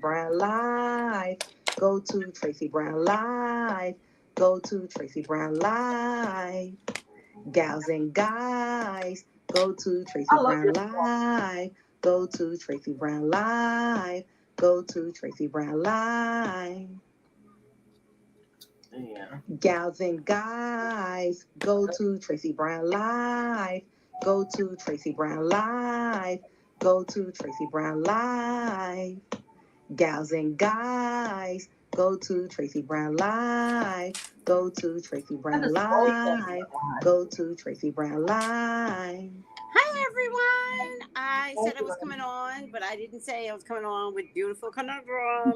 Brown Live. Go to Tracey Brown Live. Go to Tracey Brown Live. Gals and guys, go to Tracey Brown Live. Go to Tracey Brown Live. Go to Tracey Brown Live. Yeah. Gals and guys, go to Tracey Brown Live. Go to Tracey Brown Live. Go to Tracey Brown Live. Gals and guys, go to Tracey Brown Live. Go to Tracey Brown Live. Go to Tracey Brown Live. Hi everyone. I said I was coming on, but I didn't say I was coming on with beautiful conundrum.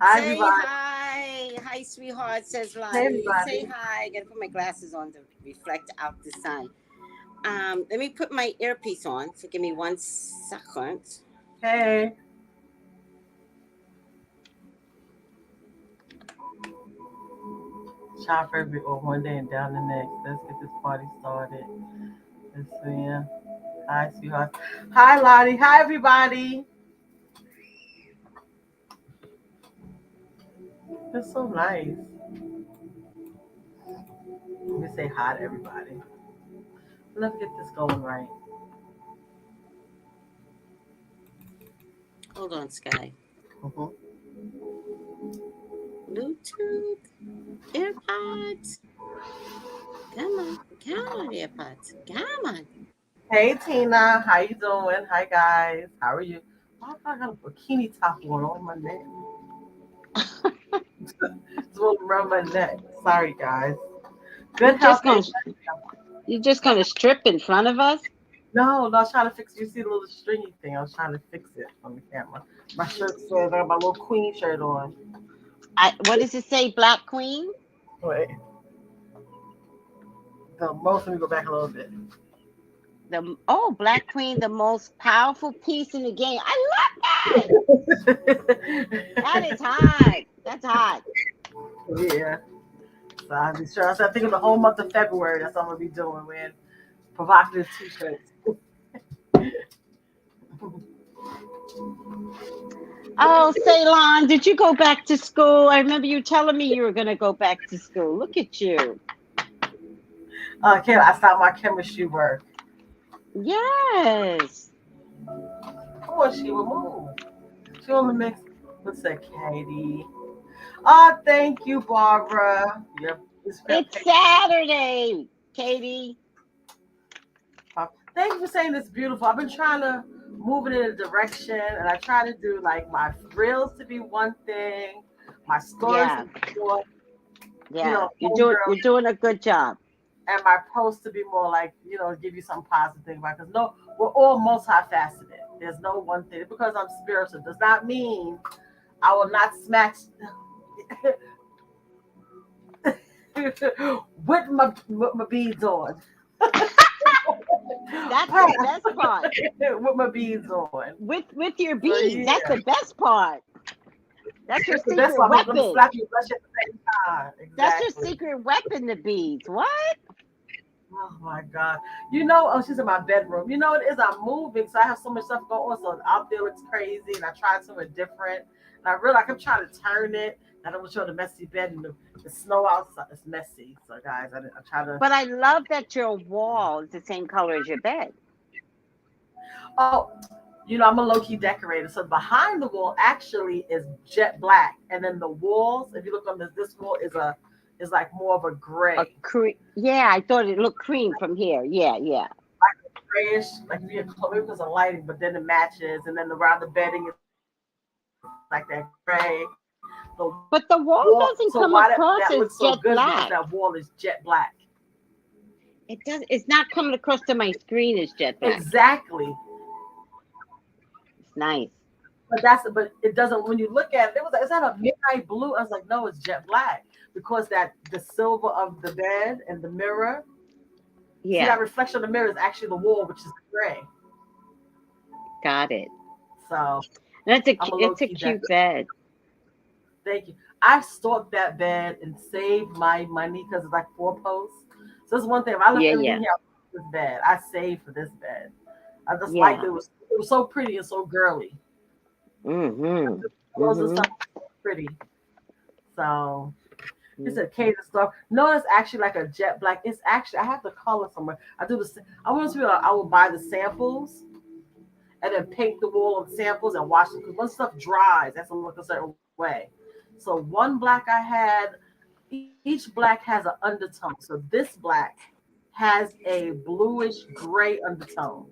Hi, say everybody. hi. Hi, sweetheart, says Lottie. Hey, everybody. Say hi. I gotta put my glasses on to reflect out the sun. Let me put my earpiece on. So give me 1 second. Hey. Shop every or one day and down the next. Let's get this party started. Let's see. Hi, sweetheart. Hi, Lottie. Hi, everybody. That's so nice. Let me say hi to everybody. Let's get this going right. Hold on, Sky. Mm-hmm. Bluetooth. AirPods. Come on, AirPods. Come on. Hey, Tina. How you doing? Hi, guys. How are you? Why do I got a bikini top on my neck? It's all around my neck. Sorry, guys. Good health. You're just gonna strip in front of us? No, I was trying to fix. You see the little stringy thing? I was trying to fix it on the camera. My shirt says I got my little queen shirt on. What does it say? Black Queen? Wait. Let me go back a little bit. Black Queen, the most powerful piece in the game. I love that. That is hot. That's hot. Yeah. So I'll be sure. So I think in the whole month of February, that's what I'm gonna be doing, wearing provocative t-shirts. Oh, Ceylon, did you go back to school? I remember you telling me you were going to go back to school. Look at you. I stopped my chemistry work. Yes. Come on, she will move. She on the mix. What's that, Katie? Oh, thank you, Barbara. Yep. It's Saturday, Katie. Thank you for saying it's beautiful. I've been trying to move it in a direction, and I try to do like my reels to be one thing, my stories to be more. Yeah, you're doing a good job. And my posts to be more like, give you some positive thing about. Because we're all multifaceted. There's no one thing. Because I'm spiritual does not mean I will not smack with my beads on. That's the best part. With my beads on. With your beads. So, yeah. That's the best part. That's your secret weapon. I'm gonna slap you at the same time. Exactly. That's your secret weapon, the beads. What? Oh my God. She's in my bedroom. It is, I'm moving, so I have so much stuff going on. So out there looks crazy, and I tried something different. And I realized I'm trying to turn it. I don't want to show the messy bed and the snow outside. It's messy. So guys, I try to. But I love that your wall is the same color as your bed. Oh, I'm a low-key decorator. So behind the wall actually is jet black. And then the walls, if you look on this wall is like more of a gray. Yeah, I thought it looked cream from here. Yeah. Like grayish, like maybe because of lighting, but then it matches. And then around the bedding is like that gray. But the wall doesn't come across as jet black. That wall is jet black. It does. It's not coming across to my screen as jet black. Exactly. It's nice. But it doesn't. When you look at it, is that a midnight blue? I was like, no, it's jet black because the silver of the bed and the mirror. Yeah. See, that reflection of the mirror is actually the wall, which is gray. Got it. So it's a cute bed. Thank you. I stalked that bed and saved my money because it's like 4 posts. So that's one thing. If I look everything here, this bed, I saved for this bed. I just liked it. It was so pretty and so girly. Those are something pretty. So it's a cater stuff. No, it's actually like a jet black. It's actually I have the color somewhere. I do the. I want to. I will buy the samples and then paint the wall of samples and wash them because once stuff dries, that's gonna look a certain way. So one black I had, each black has an undertone. So this black has a bluish gray undertone.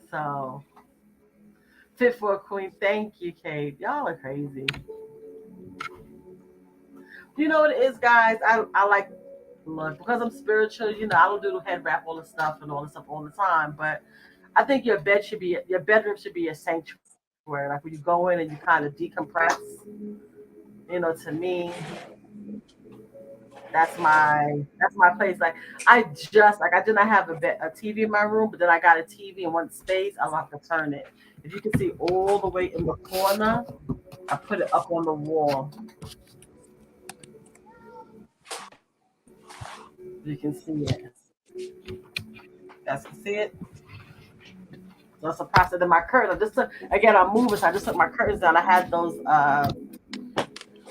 So fit for a queen. Thank you, Kate. Y'all are crazy. You know what it is, guys? I like look because I'm spiritual. You know, I don't do the head wrap all the stuff and all the stuff all the time. But I think your bedroom should be a sanctuary. Like when you go in and you kind of decompress. You know, to me, that's my place. Like I did not have a TV in my room, but then I got a TV in one space. I don't have to turn it. If you can see all the way in the corner, I put it up on the wall. You can see it. That's can see it. So that's a process. Then my curtains. I just took again. I'm moving, so I just took my curtains down. I had those.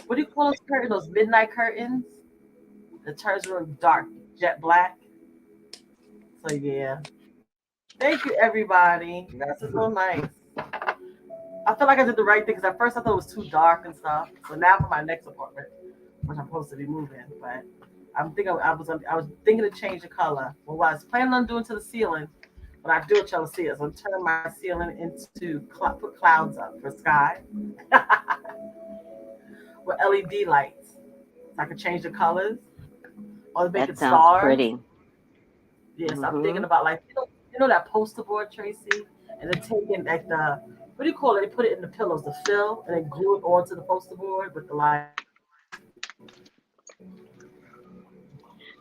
What do you call those curtains? Those midnight curtains. The turns were dark, jet black. So yeah. Thank you, everybody. This is so nice. I feel like I did the right thing because at first I thought it was too dark and stuff. So now for my next apartment, which I'm supposed to be moving, but I was thinking to change the color. Well, what I was planning on doing to the ceiling, when I do it, y'all see it. So I'm turning my ceiling into put clouds up for sky with LED lights. So I can change the colors or make That it sounds stars. pretty. Yes, I'm thinking about like you know that poster board, Tracy, and then taking like the what do you call it? They put it in the pillows, the fill, and then glue it onto the poster board with the lights.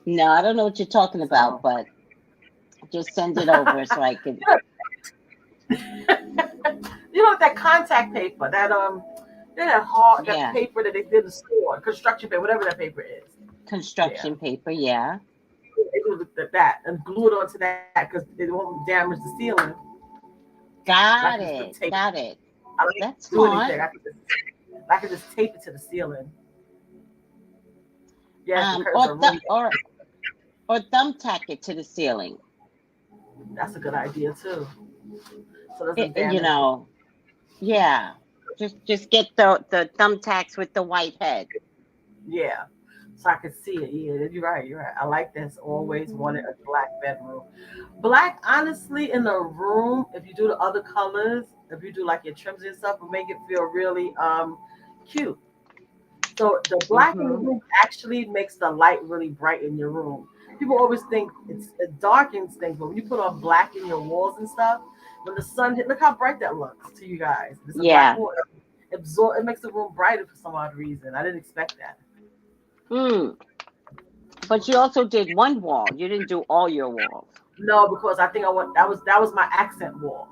No, I don't know what you're talking about, So but just send it over so I can. you know that contact paper, that hard that Yeah, paper that they did in the store, construction paper, whatever that paper is. Yeah, construction paper. Yeah, they do that and glue it onto that because it won't damage the ceiling. And I can got just it. tape. Got it. I don't need That's to do smart. anything. I can just tape it to the ceiling. Yes, the curtains Or are really. thumbtack it to the ceiling. That's a good idea too. So it doesn't You damage. know, yeah. Just get the thumbtacks with the white head. Yeah. So I can see it. Yeah, you're right. You're right. I like this. Always wanted Hmm. a black bedroom. Black, honestly, in the room, if you do the other colors, if you do like your trims and stuff, will make it feel really cute. So the black in the Hmm. room actually makes the light really bright in your room. People always think it darkens things, but when you put on black in your walls and stuff, when the sun hit, look how bright that looks to you guys. It's a black Yeah. wall. It makes the room brighter for some odd reason. I didn't expect that. Mm. But you also did one wall. You didn't do all your walls. No, because I think I want that was my accent wall.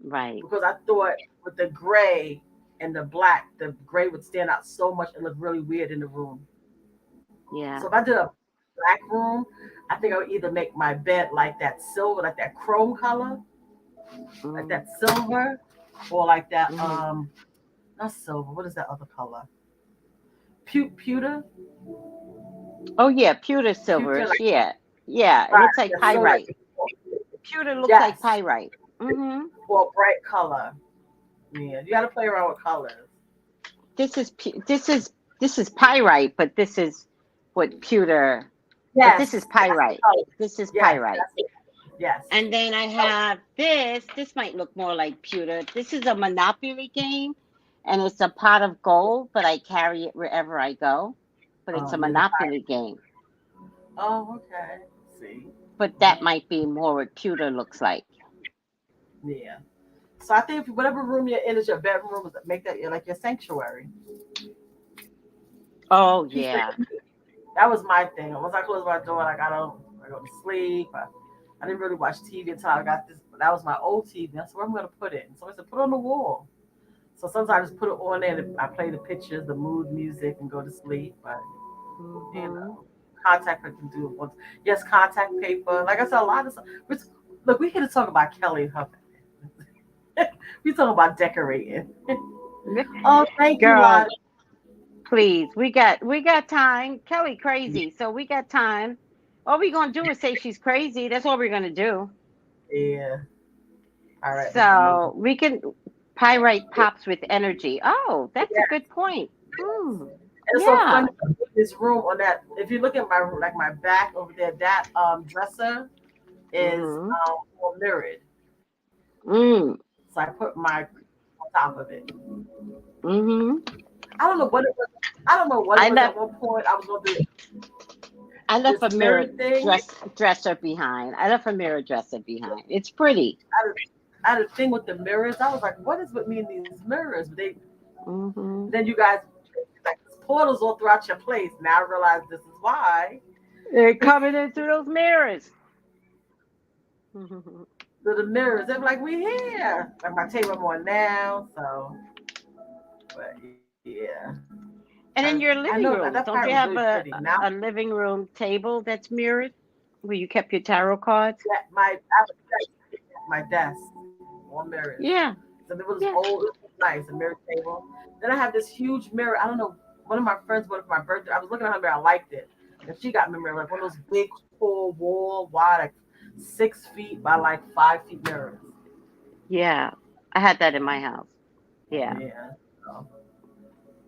Right. Because I thought with the gray and the gray would stand out so much and look really weird in the room. Yeah. So if I did a black room, I think I would either make my bed like that silver, like that chrome color, like Mm. that silver, or like that Hmm. not silver. What is that other color? Pewter, Oh yeah, pewter pewter silverish. like Yeah. Yeah. It right, looks like that silver pyrite. like Pewter looks like yes, pyrite. Hmm. or a bright color. Yeah, you got to play around with colors. This is pyrite, but this is what pewter. But this is Yes, that's the pyrite. color. This is Yes, pyrite. that's it. Yes. And then I So, have this. This might look more like pewter. This is a Monopoly game, and it's a pot of gold, but I carry it wherever I go. But it's a you're the Monopoly game. oh, okay. See, But that might be more what pewter looks like. yeah. So I think if whatever room you're in is your bedroom, make that like your sanctuary. Oh Keep yeah. that was my thing. Once I closed my door, I go to sleep. I didn't really watch TV until I got this. That was my old TV. That's where I'm gonna put it. And so I said, put it on the wall. So sometimes I just put it on there. And I play the pictures, the mood music, and go to sleep. But you Hmm. know, contact paper can do it once. Yes, contact paper. Like I said, a lot of stuff. Look, we here to talk about Kelly and her. We talking about decorating. Oh, thank you, Girl, Lottie. please. We got time. Kelly crazy, so we got time. All we gonna do is say she's crazy. That's all we're gonna do. Yeah. All right, let's move. So we can pyrite pops with energy. Oh, that's a Yeah. good point. Hmm. And it's so Yeah. funny in this room on that. If you look at my back over there, that dresser is Mm-hmm. all mirrored. Mm. So I put my on top of it. Mm-hmm. I don't know what it was. I don't know what it I was. At left one point, I was going to do I left this a mirror mirror thing. dresser behind. I left a mirror dresser behind. It's pretty. I had a thing with the mirrors. I was like, what is with me in these mirrors? But Mm-hmm. then you guys like there's portals all throughout your place. Now I realize this is why. They're coming in through those mirrors. So the mirrors, they're like, we here. Like my table I'm on now. So, but yeah. And in your I know living that room, part was don't you really have pretty. Now, a living room table that's mirrored where you kept your tarot cards? yeah, I have my desk on mirrors. Yeah. So there was Yeah. old, it was nice, a mirror table. Then I have this huge mirror. I don't know. One of my friends bought it for my birthday. I was looking at her mirror. I liked it. And she got me a mirror, like one of those big, full wall, wide, like 6 feet by like 5 feet mirrors. Yeah. I had that in my house. Yeah. Yeah. So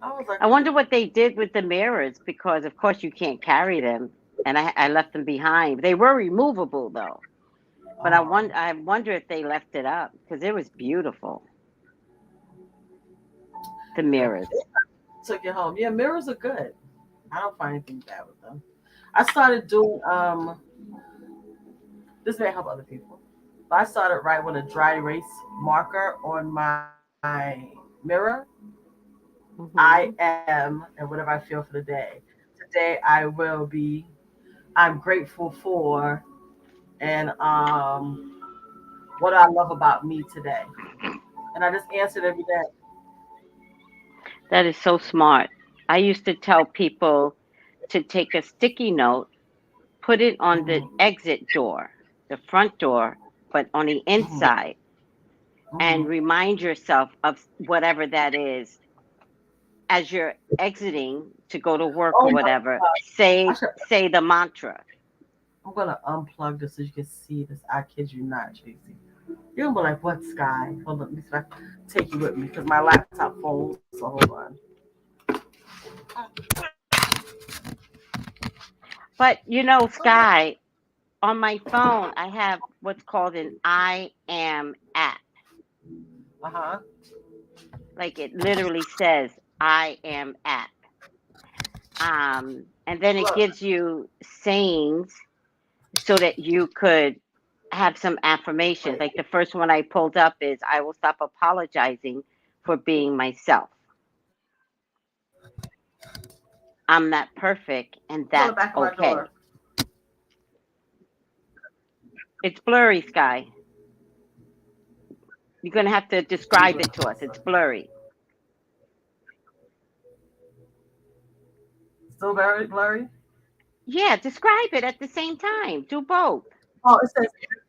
I was like, I wonder what they did with the mirrors because, of course, you can't carry them. And I left them behind. They were removable, though. But oh, I wonder if they left it up because it was beautiful. The yeah. mirrors. Took it home. Yeah, mirrors are good. I don't find anything bad with them. I started doing this may help other people. But I started writing with a dry erase marker on my mirror. I Hmm. am, and whatever I feel for the day. Today I will be. I'm grateful for, and what I love about me today. And I just answered every day. That is so smart. I used to tell people to take a sticky note, put it on the Mm-hmm. exit door, the front door, but on the Mm-hmm. inside, and Mm-hmm. remind yourself of whatever that is as you're exiting to go to work or Oh my whatever. God! I should. Say the mantra. I'm gonna unplug this so you can see this. I kid you not, Tracy. You're gonna be like, "What, Sky?" Hold on, let me see if I can take you with me because my laptop falls. So hold on. But Sky, on my phone, I have what's called an I am app. Uh huh. Like it literally says I am app. And then it Look. gives you sayings so that you could have some affirmations. Wait. Like the first one I pulled up is I will stop apologizing for being myself. I'm not perfect and It's on the that's back of my okay. door. It's blurry, Sky. You're going to have to describe it to us. It's blurry. Still very blurry. Yeah, describe it at the same time. Do both. Oh,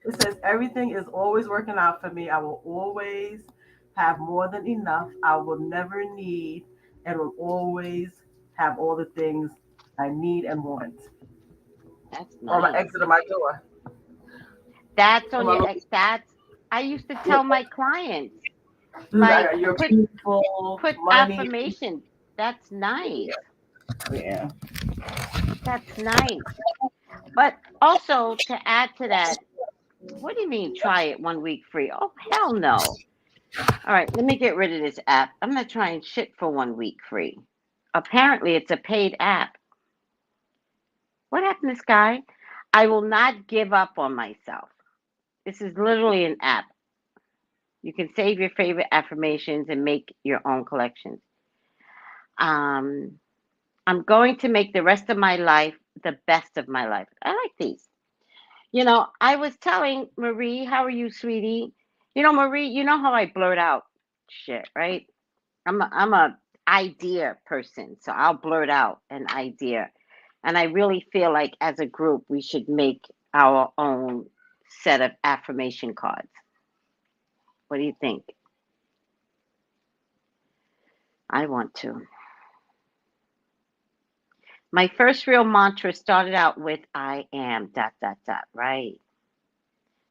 it says everything is always working out for me. I will always have more than enough. I will never need and will always have all the things I need and want. That's On my nice. exit of my door. That's On on my your little, that's I used to tell my clients like you're put beautiful, put money. affirmations. That's nice. Yeah. That's nice. But also to add to that, what do you mean try it 1 week free? Oh hell no. All right, let me get rid of this app. I'm not trying shit for 1 week free. Apparently it's a paid app. What happened to Sky? I will not give up on myself. This is literally an app. You can save your favorite affirmations and make your own collections. Um, I'm going to make the rest of my life the best of my life. I like these. I was telling Marie, how are you, sweetie? Marie, you know how I blurt out shit, right? I'm a idea person, so I'll blurt out an idea. And I really feel like as a group, we should make our own set of affirmation cards. What do you think? I want to. My first real mantra started out with I am dot dot dot, right?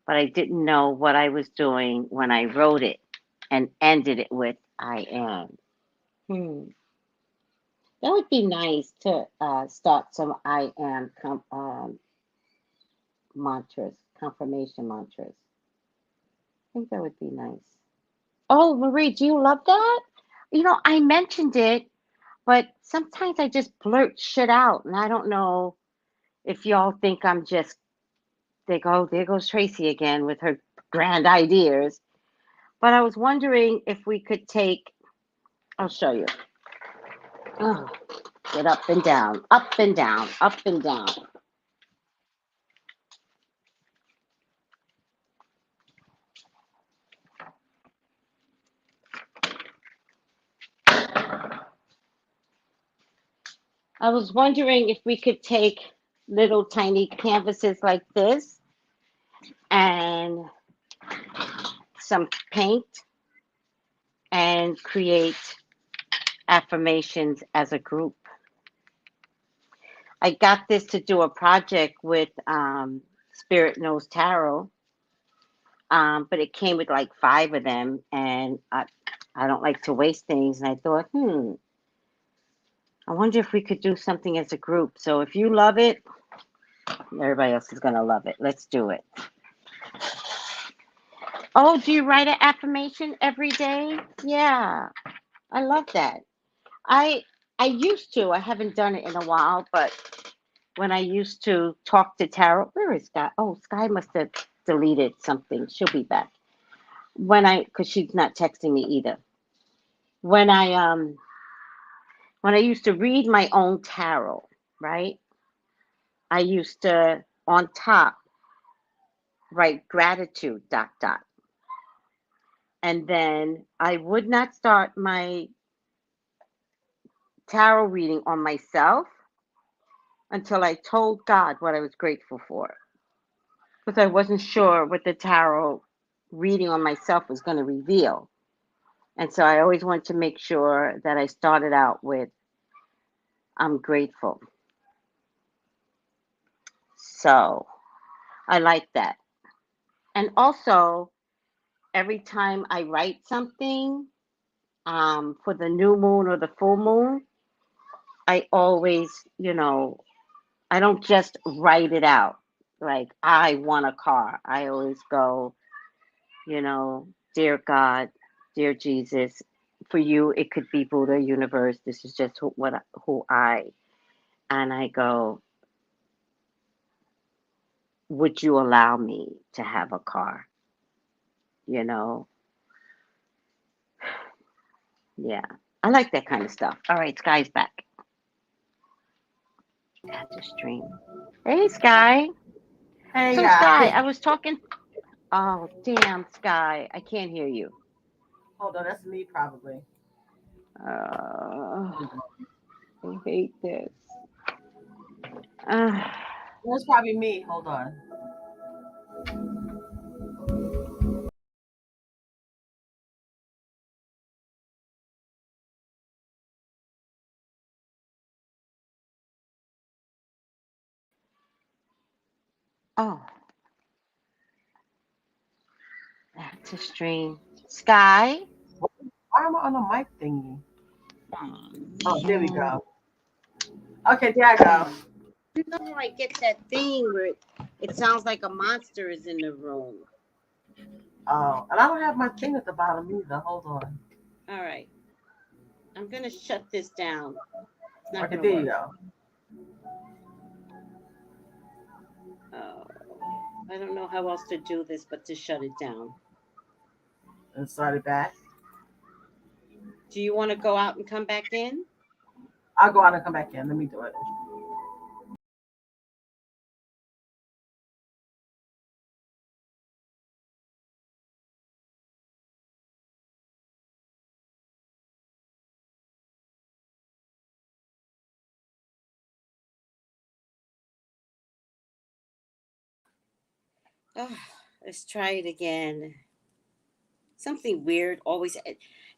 But I didn't know what I was doing when I wrote it and ended it with I am. That would be nice to start some I am mantras, confirmation mantras. I think that would be nice. Oh, Marie, do you love that? I mentioned it, but sometimes I just blurt shit out, and I don't know if y'all think I'm just, there goes Tracy again with her grand ideas. But I was wondering if we could take, I'll show you. Oh, get up and down, up and down, up and down. I was wondering if we could take little tiny canvases like this and some paint and create affirmations as a group. I got this to do a project with Spirit Knows Tarot, but it came with like 5 of them, and I don't like to waste things. And I thought, I wonder if we could do something as a group. So if you love it, everybody else is going to love it. Let's do it. Oh, do you write an affirmation every day? Yeah, I love that. I used to. I haven't done it in a while, but when I used to talk to Tarot, where is Sky? Oh, Sky must have deleted something. She'll be back. Because she's not texting me either. When I used to read my own tarot, right? I used to on top write gratitude dot dot. And then I would not start my tarot reading on myself until I told God what I was grateful for. Because I wasn't sure what the tarot reading on myself was going to reveal. And so I always wanted to make sure that I started out with, I'm grateful. So I like that. And also, every time I write something for the new moon or the full moon, I always, I don't just write it out like I want a car. I always go, dear God, dear Jesus. For you, it could be Buddha, universe. This is just who I, and I go, would you allow me to have a car? Yeah, I like that kind of stuff. All right, Sky's back. Add to stream. Hey, Sky. Hey, So, guys. Sky, I was talking. Oh, damn, Sky. I can't hear you. Hold on, that's me probably. I hate this. That's probably me. Hold on. Oh, add to stream. Sky. Why am I on a mic thingy? Oh, there we Man. go. Okay, there I go. You know how I get that thing where it sounds like a monster is in the room. Oh, and I don't have my thing at the bottom either. Hold on. All right. I'm going to shut this down. It's not Okay, going to there work. you go. Oh, I don't know how else to do this but to shut it down. And start it back. Do you want to go out and come back in? I'll go out and come back in. Let me do it. Oh, let's try it again. Something weird always,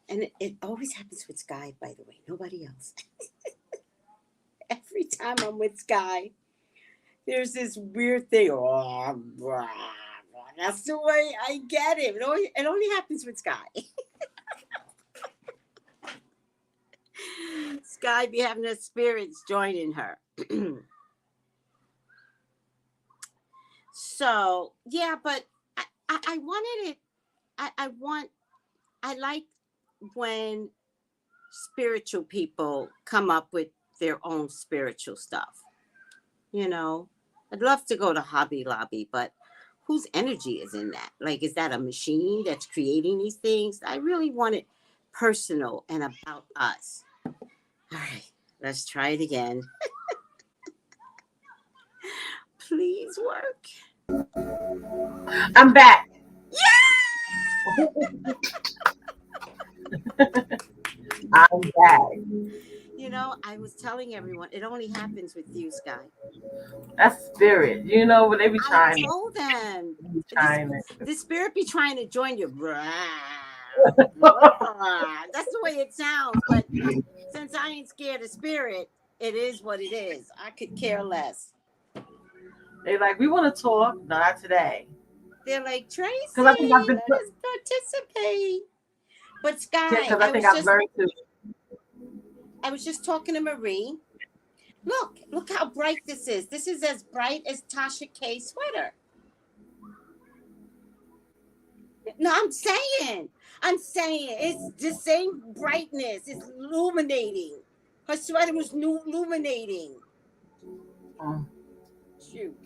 and it always happens with Sky, by the way. Nobody else. Every time I'm with Sky, there's this weird thing. Oh, that's the way I get it. It only happens with Sky. Sky be having the spirits joining her. So yeah, but I wanted it. I like when spiritual people come up with their own spiritual stuff. You know, I'd love to go to Hobby Lobby, but whose energy is in that? Like, is that a machine that's creating these things? I really want it personal and about us. All right, let's try it again. Please work. I'm back. Yeah! I'm back. You know, I was telling everyone, it only happens with you, Sky. That's spirit. You know, when they be I trying told them. to. The spirit be trying to join you. That's the way it sounds. But since I ain't scared of spirit, it is what it is. I could care less. They like, we want to talk. No, not today. They're like, Tracy, Because I think I've been. let us participate. But Sky, Because I think I've learned to. I was just talking to Marie. Look how bright this is. This is as bright as Tasha K's sweater. No, I'm saying it's the same brightness. It's illuminating. Her sweater was illuminating. Shoot.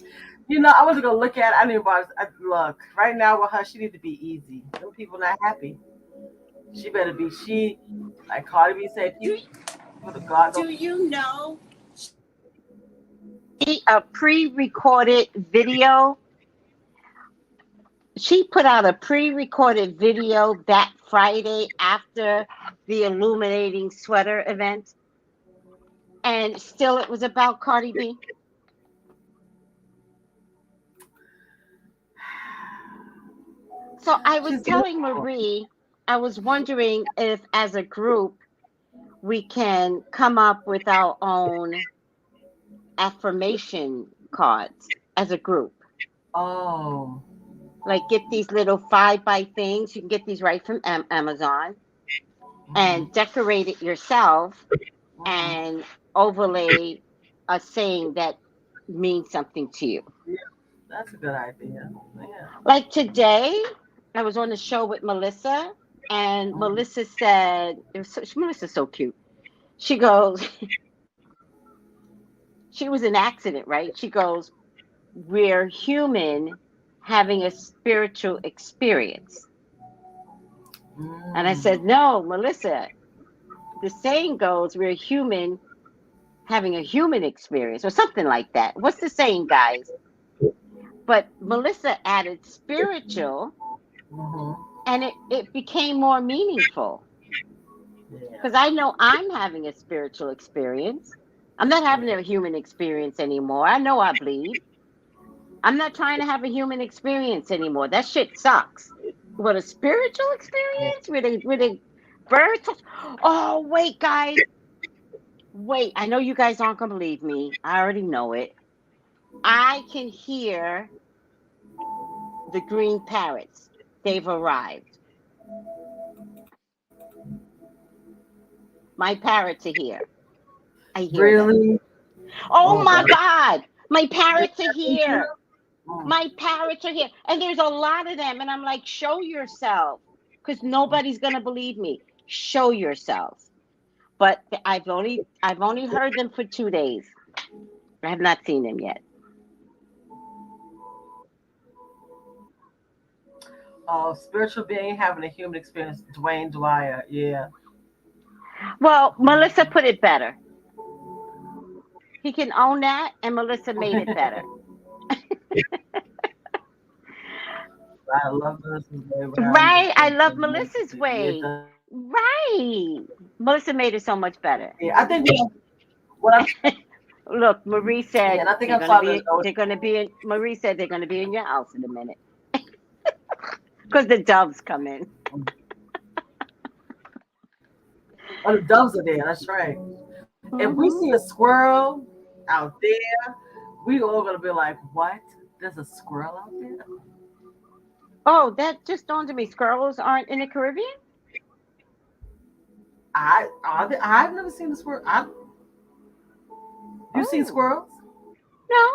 You know, I was gonna look at it. I didn't want to look. Right now with her, she need to be easy. Them people not happy. She better be like Cardi B said, do you know a pre-recorded video? She put out a pre-recorded video that Friday after the illuminating sweater event, and still it was about Cardi B. So I was telling Marie, I was wondering if as a group we can come up with our own affirmation cards as a group. Oh. Like get these little 5x things. You can get these right from Amazon and decorate it yourself and overlay a saying that means something to you. Yeah, that's a good idea. Yeah. Like today, I was on the show with Melissa, and Melissa said, Melissa's so cute. She goes, she was in an accident, right? She goes, we're human having a spiritual experience. And I said, no, Melissa, the saying goes, we're human having a human experience or something like that. What's the saying, guys? But Melissa added spiritual, and it became more meaningful. Because I know I'm having a spiritual experience. I'm not having a human experience anymore. I know I bleed. I'm not trying to have a human experience anymore. That shit sucks. What, a spiritual experience? With a birds? Oh, wait, guys. Wait, I know you guys aren't going to believe me. I already know it. I can hear the green parrots. They've arrived. My parrots are here. I hear them. Oh my God. My parrots are here. My parrots are here. And there's a lot of them. And I'm like, show yourself. Because nobody's going to believe me. Show yourselves. But I've only heard them for 2 days. I have not seen them yet. Oh, spiritual being having a human experience. Dwayne Dwyer. Yeah. Well, Melissa put it better. He can own that, and Melissa made it better. I love Melissa's way. Right. I love Melissa's way. Right. Melissa made it so much better. Yeah, I think what Look, Marie said And I think they're I'm gonna starting to be. know. They're gonna be in. Marie said they're gonna be in your house in a minute because the doves come in. Oh, the doves are there. That's right. If we Hmm. see a squirrel out there, we all gonna be like, "What? There's a squirrel out there?" Oh, that just dawned on me. Squirrels aren't in the Caribbean. I've never seen a squirrel. You seen Oh squirrels? no,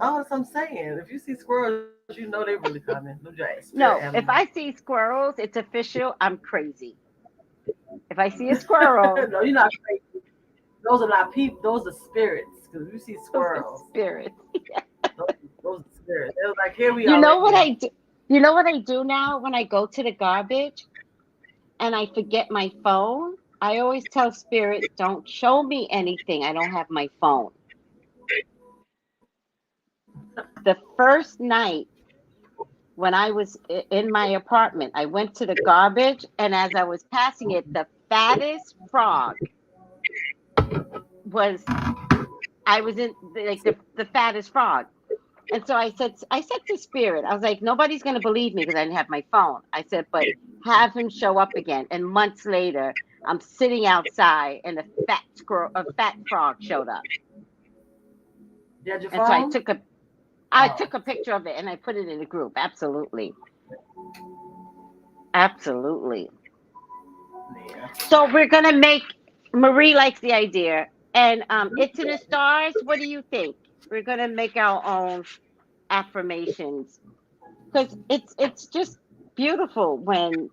Oh, that's what I'm saying. If you see squirrels, you know they really coming. Those are spirit no. animals. If I see squirrels, it's official. I'm crazy. If I see a squirrel, No, you're not crazy. Those are not people. Those are spirits. Because if you see those are squirrels, spirits. those, those are spirits. They're like, here we You are know right what here. I do? You know what I do now when I go to the garbage and I forget my phone? I always tell spirit, don't show me anything. I don't have my phone. The first night when I was in my apartment, I went to the garbage, and as I was passing it, the fattest frog was, I was in like the fattest frog. And so I said to Spirit, I was like, nobody's going to believe me because I didn't have my phone. I said, but have him show up again. And months later, I'm sitting outside and a fat frog showed up. You had your And so phone? I Oh, took a picture of it and I put it in the group. Absolutely. Absolutely. yeah. So we're going to make, Marie likes the idea. And It's in the Stars. What do you think? We're going to make our own affirmations because it's just beautiful when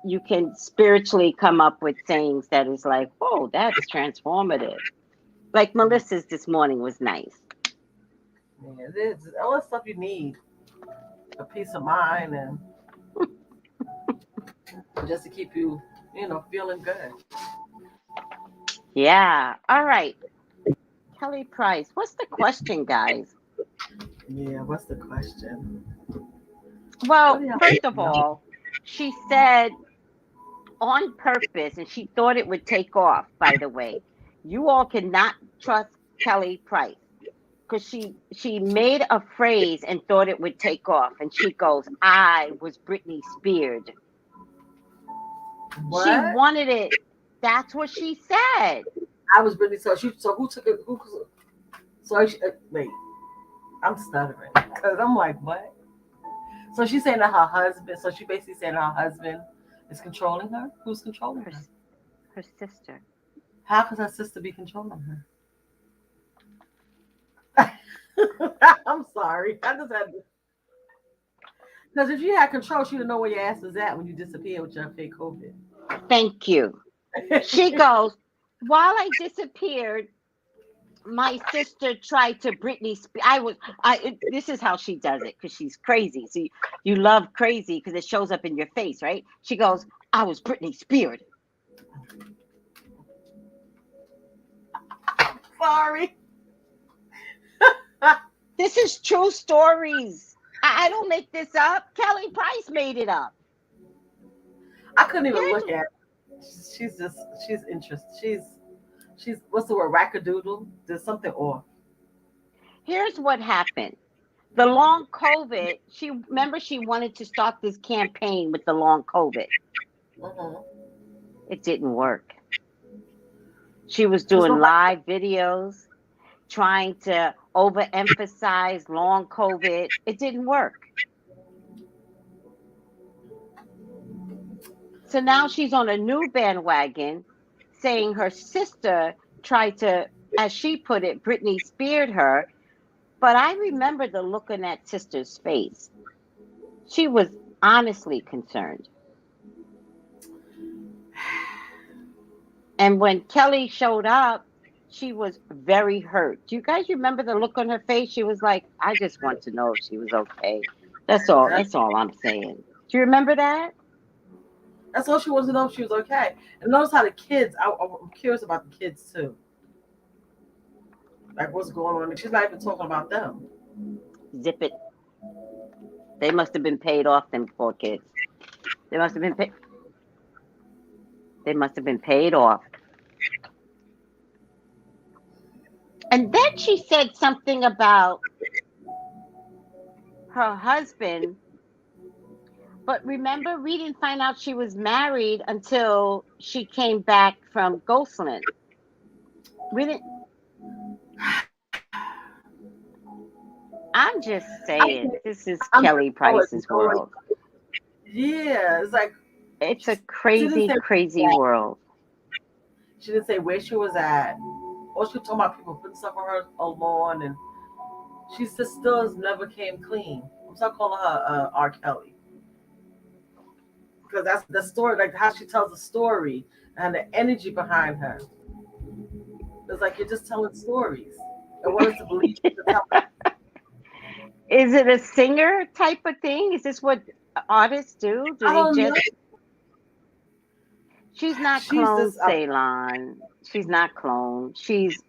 you can spiritually come up with things that is like, oh, that's transformative. Like Melissa's this morning was nice. Yeah, it's all that stuff you need. A peace of mind and just to keep you, feeling good. Yeah. All right. Kelly Price. What's the question, guys? Yeah, what's the question? What Well, do first of you all, she said on purpose, and she thought it would take off, by the way. You all cannot trust Kelly Price because she made a phrase and thought it would take off, and she goes, I was Britney Spears. She What? wanted it. That's what she said. I was really so who took it? So wait, I'm stuttering because I'm like, what? So she's saying that her husband. So she basically saying her husband is controlling her. Who's controlling Her, her? her sister. How could her sister be controlling her? I'm sorry. I just had to. Because if you had control, she'd know where your ass was at when you disappeared with your fake COVID. Thank you. She goes, while I disappeared, my sister tried to Britney Spears. This is how she does it because she's crazy. So you love crazy because it shows up in your face, right? She goes, I was Britney Spears. Sorry. This is true stories. I don't make this up. Kelly Price made it up. I couldn't even Here's look at. She's interested. She's what's the word? Rackadoodle. There's something off. here's what happened. The long COVID, she wanted to start this campaign with the long COVID. Mm-hmm. It didn't work. She was There's doing no. live videos, trying to overemphasize long COVID. It didn't work. So now she's on a new bandwagon saying her sister tried to, as she put it, Britney speared her. But I remember the look on that sister's face. She was honestly concerned. And when Kelly showed up, she was very hurt. Do you guys remember the look on her face? She was like, I just want to know if she was okay. That's all. That's, That's all I'm saying. Do you remember that? that's all she wanted to know if she was okay. And notice how the kids. I'm curious about the kids too. Like what's going on? She's not even talking about them. Zip it. They must have been paid off, them poor kids. They must have been paid. They must have been paid off. And then she said something about her husband. But remember, we didn't find out she was married until she came back from Ghostland. We didn't. I'm just saying, this is Kelly Price's world. Yeah, it's like It's a crazy, crazy world. she didn't say where she was at. Or she told about people putting stuff on her lawn, and she still never came clean. I'm still calling her R. Kelly. Because that's the story, like how she tells the story and the energy behind her. It's like you're just telling stories. I want us to believe you to tell them. Is it a singer type of thing? Is this what artists do? Do they just? Know. She's not cloned, Ceylon. She's not cloned. She's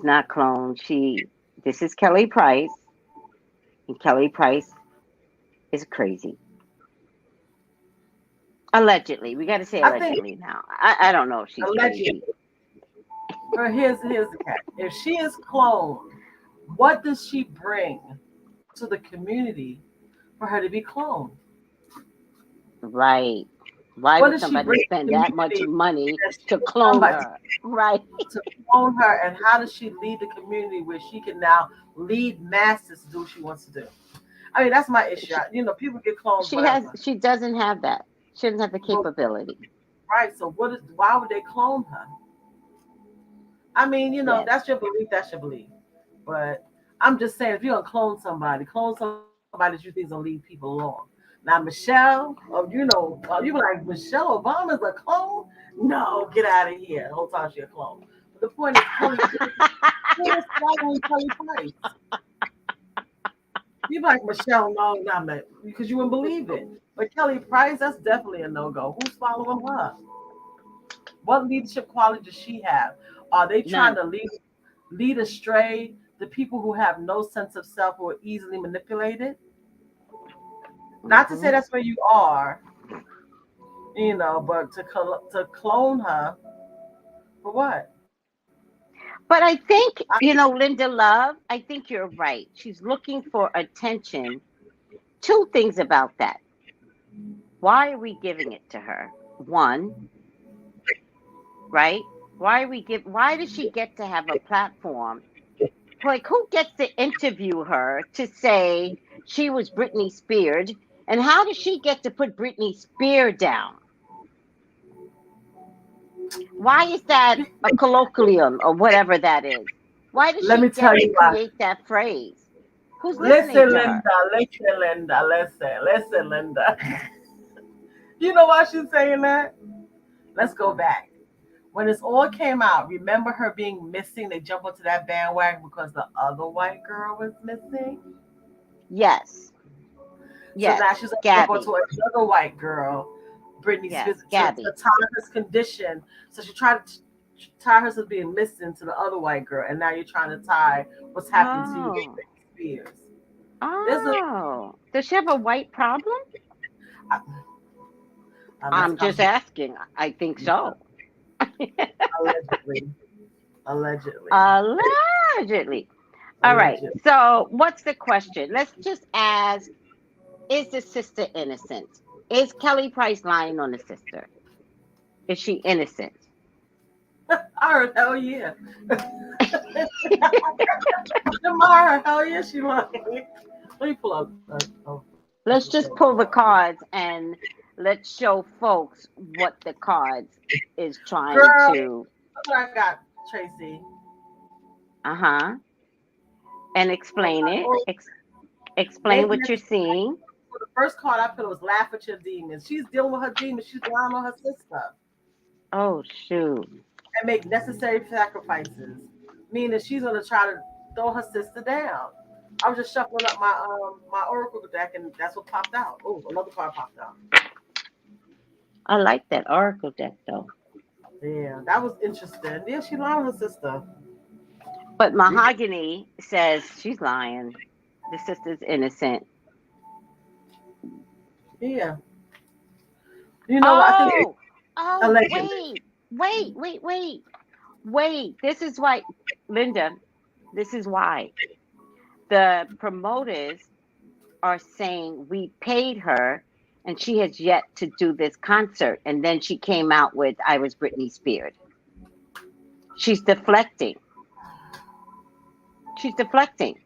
not cloned. This is Kelly Price, and Kelly Price is crazy. Allegedly, we got to say allegedly now. I don't know if she's allegedly. Crazy. Here's the catch. If she is cloned, what does she bring to the community for her to be cloned? Right. Why would somebody spend that much money to clone her? Right. To clone her, and how does she lead the community where she can now lead masses to do what she wants to do? I mean, that's my issue. People get cloned. She doesn't have that. She doesn't have the capability. Right. So why would they clone her? I mean, yes. That's your belief. That's your belief. But I'm just saying, if you're gonna clone somebody that you think is gonna lead people along. Now, Michelle, you be like, Michelle Obama's a clone? No, get out of here. The whole time she's a clone. But the point is, Kelly Price. You be like, Michelle, no, because you wouldn't believe it. But Kelly Price, that's definitely a no-go. Who's following her? What leadership quality does she have? Are they trying to lead astray the people who have no sense of self or are easily manipulated? Not to say that's where you are, but to clone her for what? But I think, Linda Love, I think you're right. She's looking for attention. Two things about that. Why are we giving it to her? One, right? Why does she get to have a platform? Like, who gets to interview her to say she was Britney Spears? And how does she get to put Britney Spears down? Why is that a colloquium or whatever that is? Why does she create that phrase? Who's listening to her? Listen, Linda. You know why she's saying that? Let's go back. When this all came out, remember her being missing? They jumped onto that bandwagon because the other white girl was missing? Yes. So now she's going to another white girl, Britney Spears, to tie her condition. So she tried to tie her to being missing to the other white girl, and now you're trying to tie what's happening to you with Britney Spears. Oh. Does she have a white problem? I'm just asking. I think so. Allegedly. All right. So what's the question? Let's just ask, is the sister innocent? Is Kelly Price lying on the sister? Is she innocent? I heard, hell yeah. Tomorrow, hell yeah, she lying. Let me pull up. Let's just pull the cards and let's show folks what the cards is trying to. That's what I got, Tracy. And explain it. Explain what you're seeing. So the first card I put was laugh at your demons. She's dealing with her demons. She's lying on her sister. Oh, shoot. And make necessary sacrifices. Meaning she's going to try to throw her sister down. I was just shuffling up my Oracle deck, and that's what popped out. Oh, another card popped out. I like that Oracle deck, though. Yeah, that was interesting. Yeah, she lied on her sister. But Mahogany says she's lying. The sister's innocent. Yeah. You know what? I think wait. Wait, this is why, Linda, this is why the promoters are saying we paid her and she has yet to do this concert. And then she came out with I was Britney Spears. She's deflecting. She's deflecting.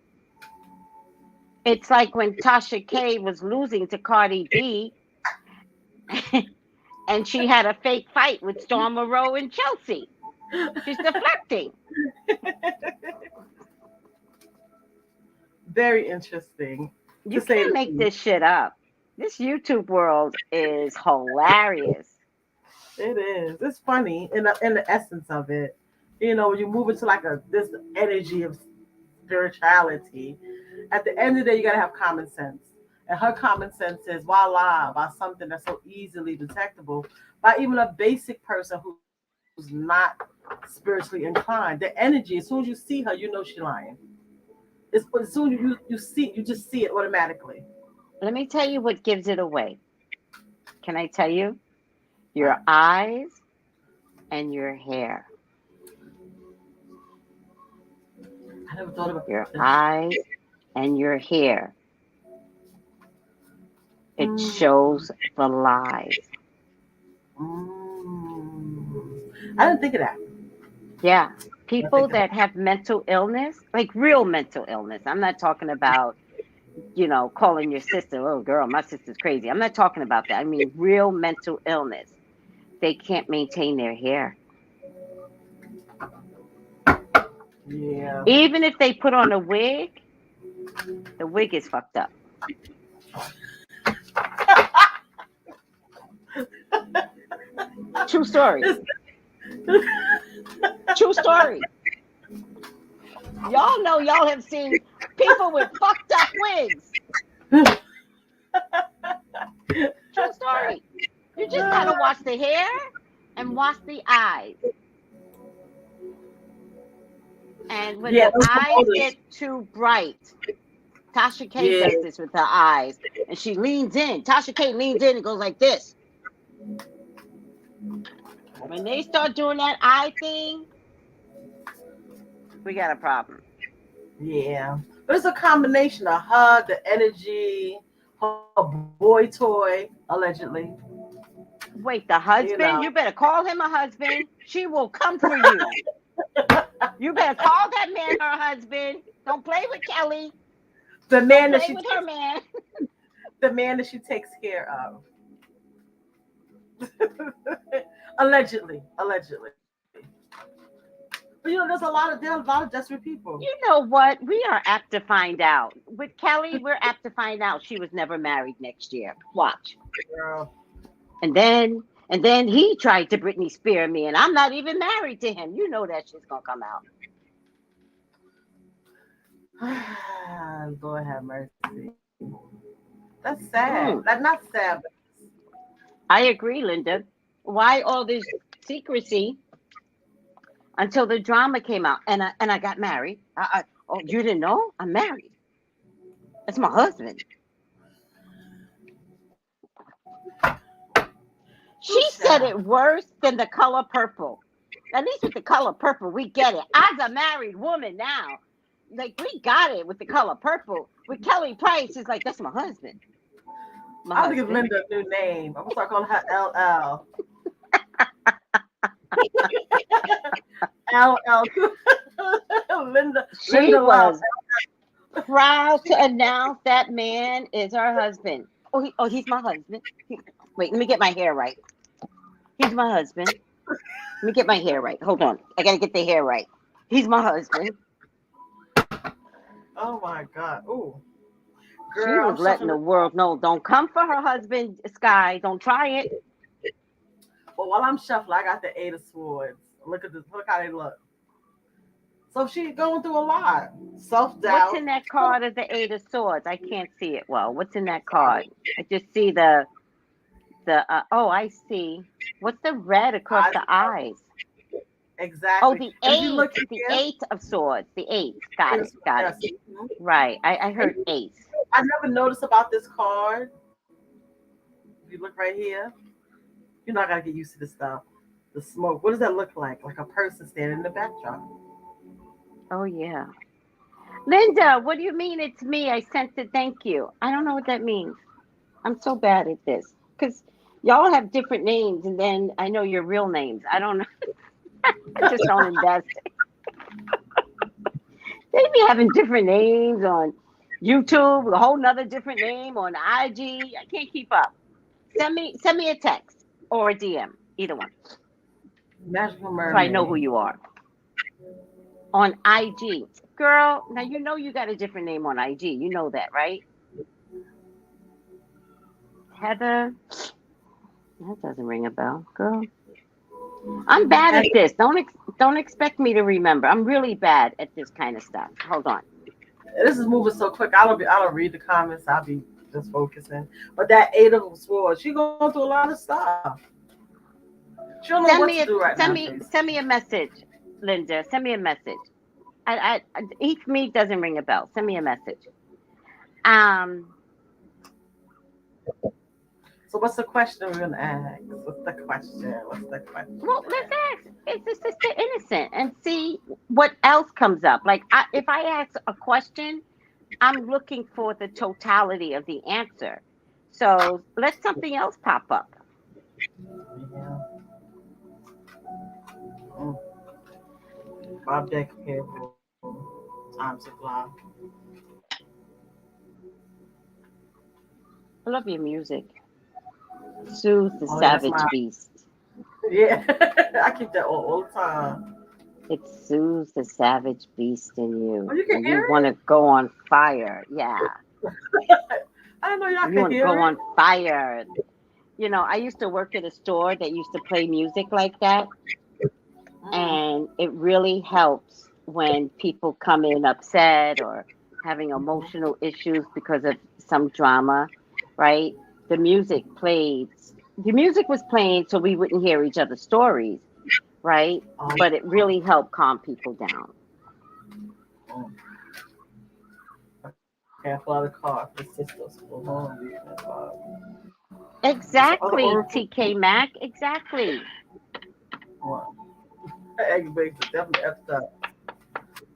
It's like when Tasha K was losing to Cardi B and she had a fake fight with Storm Monroe and Chelsea. She's deflecting. Very interesting. You can't make this shit up. This YouTube world is hilarious. It is. It's funny in the essence of it. You know, when you move into like this energy of spirituality, at the end of the day, you gotta have common sense. And her common sense is why lie about something that's so easily detectable by even a basic person who's not spiritually inclined. The energy, as soon as you see her, you know she's lying. As soon as you just see it automatically. Let me tell you what gives it away. Can I tell you? Your eyes and your hair. I never thought about your eyes and your hair. It shows the lies. I didn't think of that. Yeah. People that have mental illness, like real mental illness. I'm not talking about, calling your sister, oh girl, my sister's crazy. I'm not talking about that. I mean, real mental illness. They can't maintain their hair. Yeah. Even if they put on a wig, the wig is fucked up. True story. True story. Y'all know y'all have seen people with fucked up wigs. True story. You just gotta wash the hair and wash the eyes. And when the eyes get too bright, Tasha K does this with her eyes, and she leans in. Tasha K leans in and goes like this. When they start doing that eye thing, we got a problem. Yeah. But it's a combination of her, the energy, her boy toy, allegedly. Wait, the husband? You better call him a husband. She will come for you. You better call that man her husband. Don't play with Kelly. The man that with her man. The man that she takes care of. Allegedly. But there's a lot of desperate people. You know what? We are apt to find out. With Kelly, we're apt to find out she was never married next year. Watch. Girl. And then he tried to Britney Spears me, and I'm not even married to him. You know that shit's gonna come out. Lord have mercy. That's sad. That's not sad. But... I agree, Linda. Why all this secrecy until the drama came out and I got married? Oh, you didn't know? I'm married. That's my husband. She said it worse than The Color Purple. At least with The Color Purple, we get it. As a married woman now, like we got it with The Color Purple. With Kelly Price, it's like, that's my husband. I'll give Linda a new name. I'm gonna start calling her LL. LL. Linda. She Linda was proud to announce that man is her husband. Oh, he's my husband. Wait, let me get my hair right. He's my husband. Let me get my hair right. Hold on. I gotta get the hair right. He's my husband. Oh my God. Ooh. Girl, she was letting the world know, don't come for her husband, Sky. Don't try it. Well, while I'm shuffling, I got the Eight of Swords. Look at this. Look how they look. So she's going through a lot. Self-doubt. What's in that card of the Eight of Swords? I can't see it well. What's in that card? I just see the I see. What's the red across the eyes? Exactly. Oh, the Eight of Swords. The Eight. Got it. Mm-hmm. Right. I heard Ace. I never noticed about this card. If you look right here, you're not gonna get used to this stuff. the smoke. What does that look like? Like a person standing in the backdrop. Oh yeah. Linda, what do you mean it's me? I sent the thank you. I don't know what that means. I'm so bad at this because y'all have different names, and then I know your real names. I don't know. I just don't invest. They be having different names on YouTube, a whole nother different name on IG. I can't keep up. Send me a text or a DM, either one, Magical so I know who mermaid. you are. On IG, girl. Now you know you got a different name on IG. You know that, right? Heather. That doesn't ring a bell, girl. I'm bad at this. Don't expect me to remember. I'm really bad at this kind of stuff. Hold on. This is moving so quick. I don't read the comments. I'll be just focusing. But that Eight of Swords, she going through a lot of stuff. She don't know what to do right now, Tracy. Send me a message, Linda. Send me a message. Each me doesn't ring a bell. Send me a message. Um. So what's the question we're gonna ask? What's the question? Well, let's ask. Is the sister innocent and see what else comes up? Like, if I ask a question, I'm looking for the totality of the answer. So let something else pop up. Yeah. Mm. Bob Decor. Time supply. I love your music. Soothe the Oh, that's savage my beast. yeah. I keep that all the time. It soothes the savage beast in you. Oh, you can And you hear want to go on fire. Yeah. it? I didn't know y'all You could want to hear go it. on fire. You know, I used to work at a store that used to play music like that. And it really helps when people come in upset or having emotional issues because of some drama, right? The music played, the music was playing so we wouldn't hear each other's stories, right? But it really helped calm people down. Careful of the car. The sisters. Exactly, TK Mac. Exactly. Egg bakes are definitely effed up.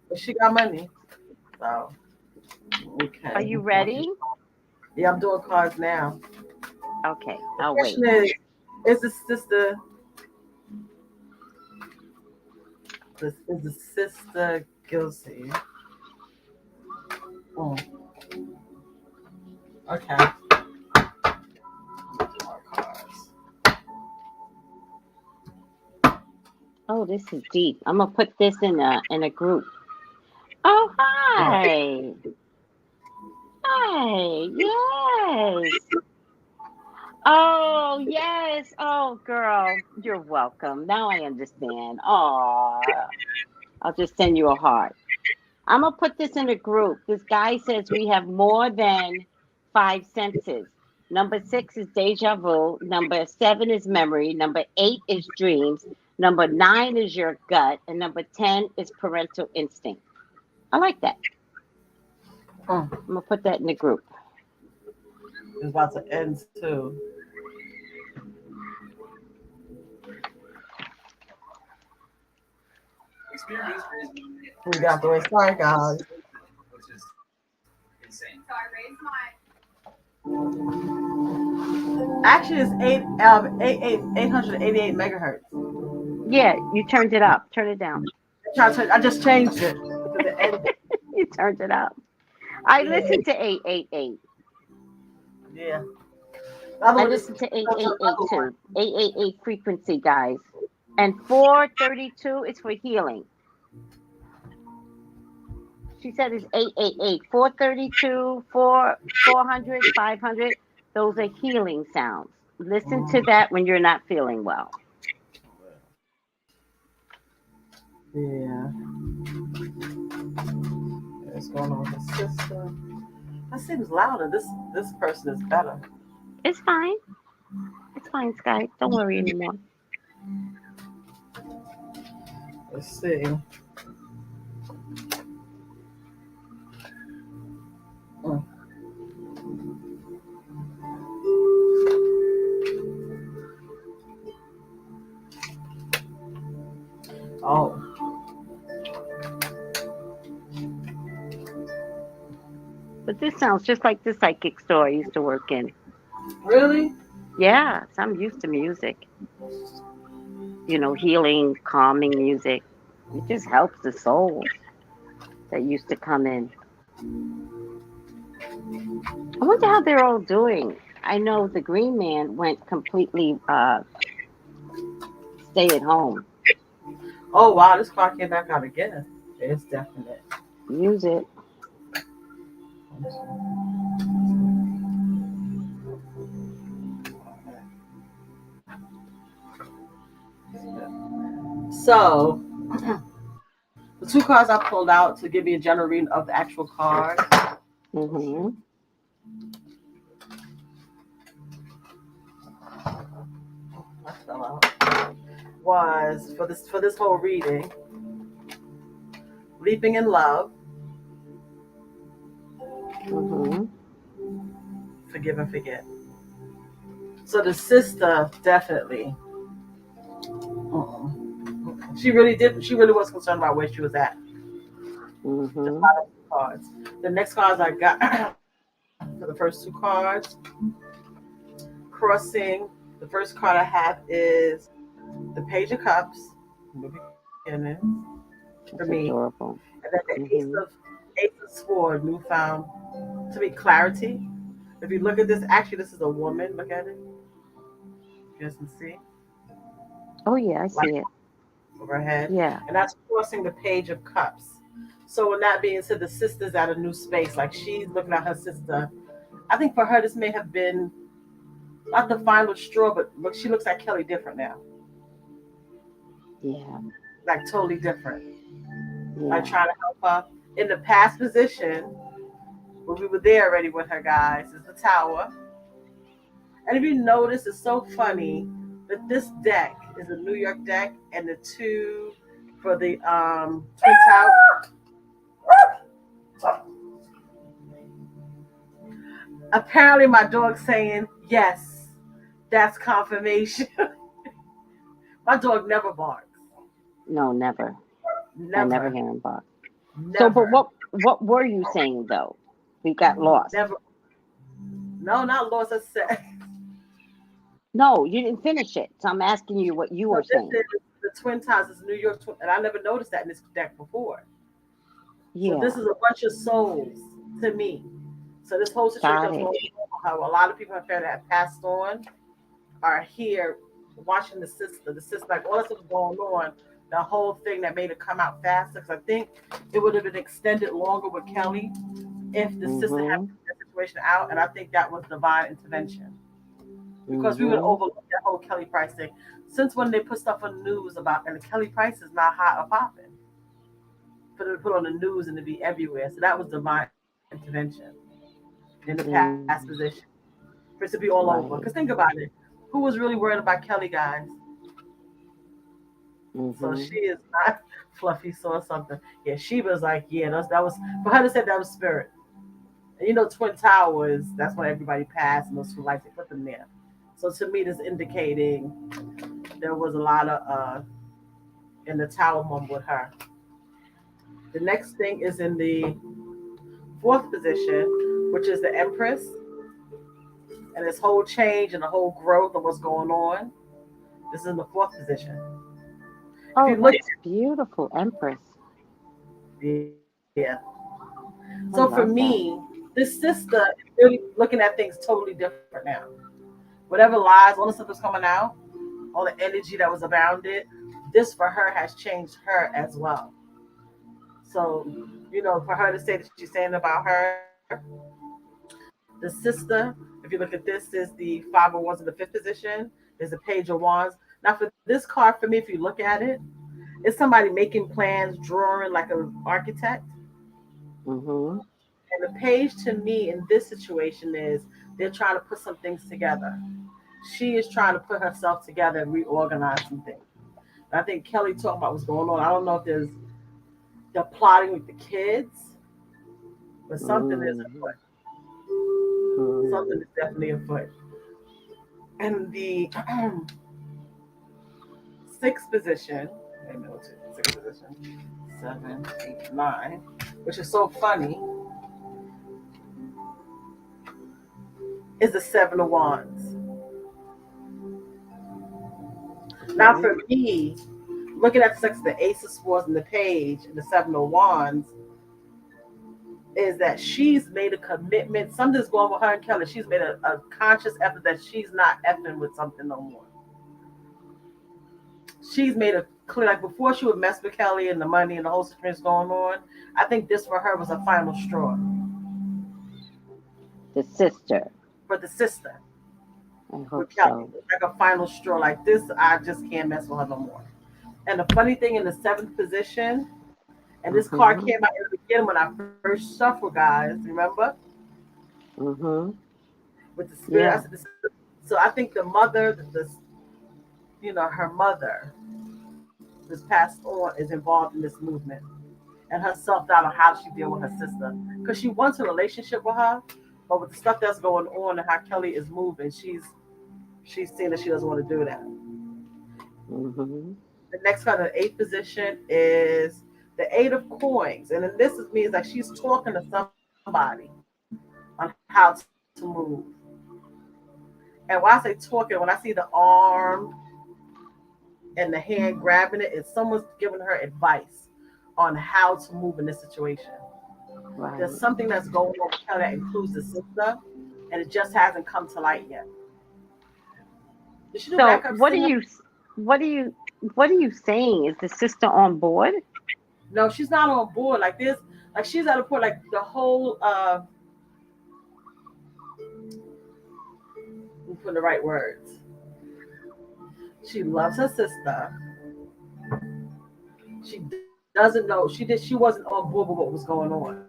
But she got money. So okay. Are you ready? Yeah, I'm doing cards now. Okay, The I'll wait. question is the sister is the sister guilty? Mm. Okay. More cards. Oh, this is deep. I'm gonna put this in a group. Oh, hi. Hi. Yes. Oh, yes. Oh, girl, you're welcome. Now I understand. Oh, I'll just send you a heart. I'm gonna put this in a group. This guy says we have more than 5 senses. Number 6 is deja vu. Number 7 is memory. Number 8 is dreams. Number 9 is your gut. And number 10 is parental instinct. I like that. I'm gonna put that in the group. It's about to end too. We got the way. Sorry, guys. Actually, it's 888 megahertz. Yeah, you turned it up. Turn it down. I just changed it. You turned it up. I listened to 888. Yeah. I listened to 888 too. 888 frequency, guys. And 432 is for healing. She said it's 888. 432, 400, 500. Those are healing sounds. Listen to that when you're not feeling well. Yeah. What's going on with the sister? That seems louder. This person is better. It's fine. It's fine, Sky. Don't worry anymore. Let's see. This sounds just like the psychic store I used to work in. Really? Yeah, so I'm used to music. Healing, calming music. It just helps the souls that used to come in. I wonder how they're all doing. I know the Green Man went completely stay at home. Oh wow, this car came back out again. It's definite. Use it. So the two cards I pulled out to give me a general reading of the actual card. Mm-hmm. I fell out. Was for this whole reading, leaping in love, Mm-hmm. forgive and forget. So the sister definitely. She really did. She really was concerned about where she was at. Mm-hmm. Just out of the cards. The next cards I got for the first two cards, crossing. The first card I have is the Page of Cups. Beginning for That's me, adorable. and then the Ace of Swords, newfound to me clarity. If you look at this, actually, this is a woman. Look at it. You guys can see. Oh yeah, I see it. Over her head. Yeah. And that's crossing the Page of Cups. So with that being said, the sister's at a new space. Like she's looking at her sister. I think for her, this may have been not the final straw, but look, she looks at Kelly different now. Yeah. Like totally different. Yeah. Like trying to help her. In the past position, when we were there already with her guys, is the Tower. And if you notice, it's so funny that this deck is a New York deck, and the two for the Twin Tower. Apparently, my dog's saying yes. That's confirmation. My dog never barks. No, never. Never. I never hear him bark. Never. So, but what were you saying though? We got lost. Never. No, not lost. I said. No, you didn't finish it. So I'm asking you what you were saying. The Twin Towers is New York, and I never noticed that in this deck before. Yeah. So this is a bunch of souls to me. So this whole situation is how a lot of people have found that have passed on are here watching the sister. The sister, like all this was going on, the whole thing that made it come out faster. Because I think it would have been extended longer with Kelly if the sister had the situation out. And I think that was divine intervention. Because we would overlook that whole Kelly Price thing. Since when they put stuff on the news about, and the Kelly Price is not hot or popping. For them to put on the news and to be everywhere. So that was divine intervention in the past position. For it to be all over. Because think about it. Who was really worried about Kelly, guys? So she is not Fluffy saw something. Yeah, she was like, yeah, that was, for her to say that was spirit. And you know, Twin Towers, that's when everybody passed and those two lights, they put them there. So to me, this indicating there was a lot of in the tower moment with her. The next thing is in the fourth position, which is the Empress. And this whole change and the whole growth of what's going on. This is in the fourth position. Oh, that's beautiful, Empress. Yeah. So for me, this sister is really looking at things totally different now. Whatever lies, all the stuff that's coming out, all the energy that was around it, this for her has changed her as well. So, you know, for her to say that she's saying about her, the sister, if you look at this, is the Five of Wands in the fifth position. There's a Page of Wands. Now, for this card, for me, if you look at it, it's somebody making plans, drawing like an architect. And the Page, to me, in this situation, is they're trying to put some things together. She is trying to put herself together and reorganize some things. And I think Kelly talking about what's going on. I don't know if they're plotting with the kids, but something is afoot. Something is definitely afoot. And the sixth position, wait a minute, sixth position, 7, 8, 9, which is so funny. is the Seven of Wands. Now, for me, looking at the sex of the Ace of Swords and the Page and the Seven of Wands, is that she's made a commitment. Something's going with her and Kelly. She's made a conscious effort that she's not effing with something no more. She's made a clear, like before she would mess with Kelly and the money and the whole situation going on. I think this for her was a final straw. The sister. For the sister. I hope Kelly. so. Like a final straw. Like this, I just can't mess with her no more. And the funny thing in the 7th position, and this card came out in the beginning when I first shuffled, guys. Remember? Mm-hmm. With the spirit. Yeah. So I think the mother, her mother, this passed on, is involved in this movement, and her self-doubt on how she deal with her sister, because she wants a relationship with her, but with the stuff that's going on and how Kelly is moving, she's seeing that she doesn't want to do that. Mm-hmm. The next card, the 8th position, is the 8 of Coins, and then this means like she's talking to somebody on how to move. And when I say talking, when I see the arm and the hand grabbing it, it's someone's giving her advice on how to move in this situation. Right. There's something that's going on with her that includes the sister, and it just hasn't come to light yet. So what are you saying? Is the sister on board? No, she's not on board. Like this, like she's at a point, like the whole let me put the right words. She loves her sister. She doesn't know. She wasn't on board with what was going on.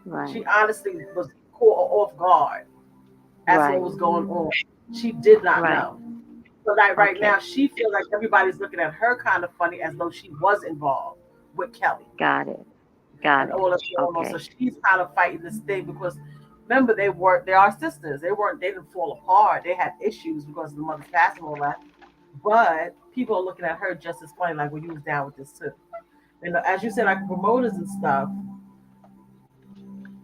Right. She honestly was caught off guard as what was going on. She did not know. So like right now, she feels like everybody's looking at her kind of funny, as though she was involved with Kelly. Got it. All of so she's kind of fighting this thing because remember they are sisters. They didn't fall apart. They had issues because of the mother's passing and all that. But people are looking at her just as funny, like, well, you was down with this too. And as you said, like promoters and stuff,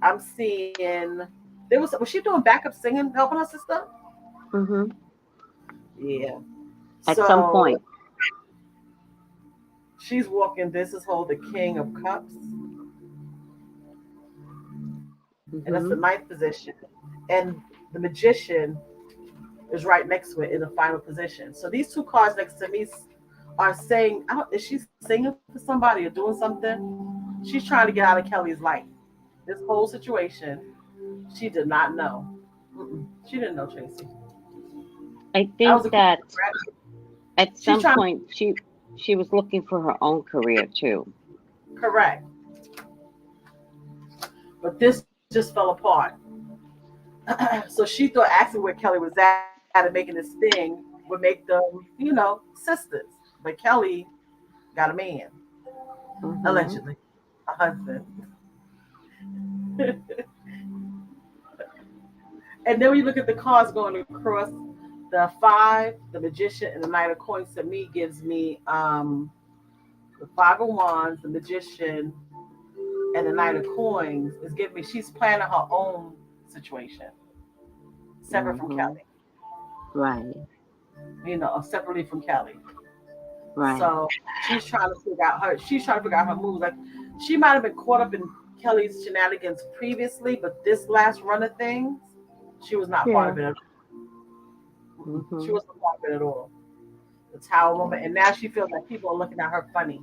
I'm seeing was she doing backup singing, helping her sister? Mm-hmm. Yeah. At some point. She's walking, this is hold the King of Cups. And that's the 9th position. And the Magician is right next to it in the final position. So these two cards next to me are saying, is she singing for somebody or doing something? She's trying to get out of Kelly's life. This whole situation, she did not know. She didn't know Tracey. I think that at some point she was looking for her own career too. Correct. But this just fell apart. So she thought asking where Kelly was at and making this thing would make them, sisters. But Kelly got a man, allegedly, a husband. And then when you look at the cards going across, the 5, the Magician, and the Knight of Coins to me gives me the 5 of Wands, the Magician, and the Knight of Coins is giving me, she's planning her own situation, separate from Kelly. Right. Separately from Kelly. Right. So she's trying to figure out her moves. Like she might have been caught up in Kelly's shenanigans previously, but this last run of things, she was not part of it at all. She wasn't part of it at all. The Tower woman, and now she feels like people are looking at her funny.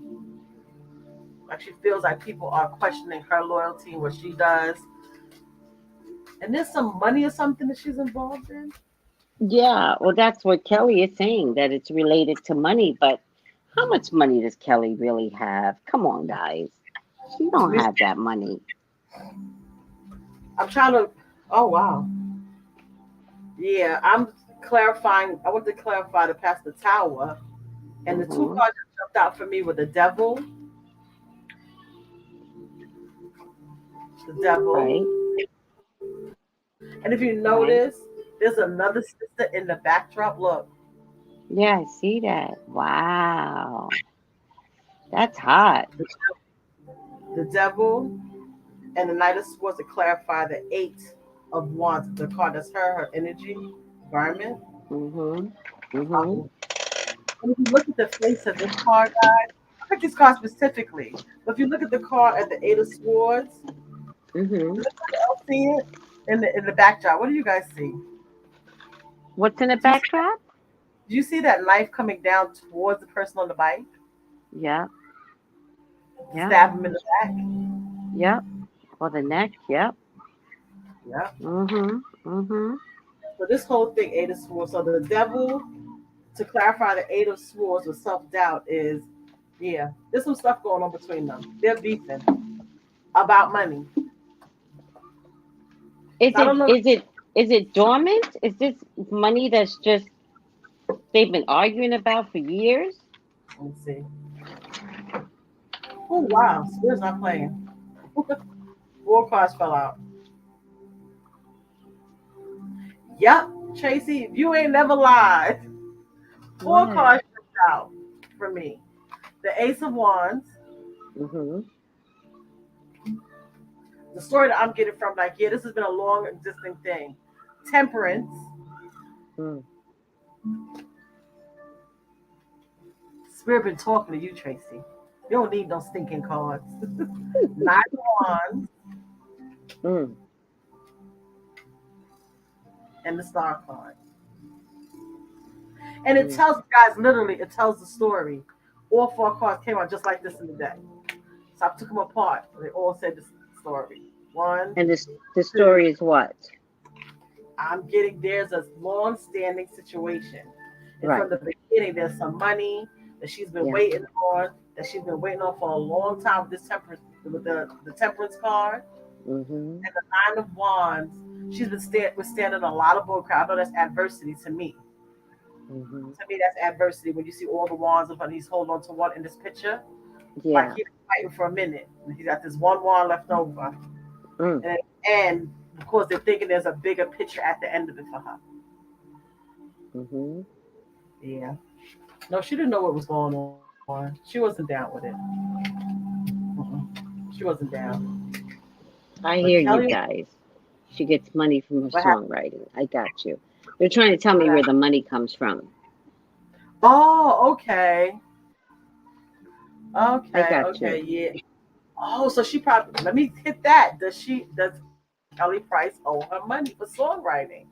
Like she feels like people are questioning her loyalty and what she does. And there's some money or something that she's involved in. Yeah, well, that's what Kelly is saying, that it's related to money. But how much money does Kelly really have? Come on, guys. She don't have that money. I'm trying to. Oh wow. Yeah, I'm clarifying. I want to clarify to pass the Tower, and the two cards that jumped out for me were the Devil. The Devil. Right. And if you notice, there's another sister in the backdrop. Look. Yeah, I see that. Wow. That's hot. The Devil and the Knight of Swords to clarify the 8 of Wands, the card that's her energy environment. Mhm. Mhm. Um, and if you look at the face of this card, guys, I picked this card specifically. But if you look at the card at the Eight of Swords, Mhm. does anyone else see it in the backdrop? What do you guys see? What's in the Do you see, backdrop? do you see that knife coming down towards the person on the bike, Yeah. Yeah. stab him in the back? Yep. Or the neck. Yep. Yeah. Mhm. Mhm. So this whole thing, Eight of Swords. So the devil, to clarify, the Eight of Swords with self doubt is, yeah, there's some stuff going on between them. They're beefing about money. Is So I don't it know. is it is it dormant? Is this money that's just they've been arguing about for years? Let me see. Oh wow, Spirit's not playing. Four cards fell out. Yep, Tracy, you ain't never lied. Four What? cards fell out for me. The Ace of Wands. Mhm. The story that I'm getting from, like, yeah, this has been a long existing thing. Temperance. Mm. Spirit been talking to you, Tracy. You don't need no stinking cards. Nine of Wands Mm. and the Star card. And it Mm. tells, guys, literally, it tells the story. All four cards came out just like this in the deck. So I took them apart. They all said the story. One, And this the two. story is what? I'm getting, there's a long-standing situation. And Right. from the beginning, there's some money that she's been Yeah. waiting on, for a long time with this temperance, with the temperance card Mhm. and the Nine of Wands. She's been withstanding a lot of bullcrap. I know that's adversity to me. Mhm. To me, that's adversity when you see all the wands up and he's holding on to one in this picture. Like Yeah. he's fighting for a minute. And he's got this one wand left over. Mm. And of course, they're thinking there's a bigger picture at the end of it for her. Mhm. Yeah. No, she didn't know what was going on. She wasn't down with it. She wasn't down. I But hear you Kelly, guys. She gets money from her what happened? songwriting. I got you. They're trying to tell me where the money comes from. Oh, okay. I Okay, got okay, you. yeah. Oh, so she probably, let me hit that. Does Kelly Price owe her money for songwriting?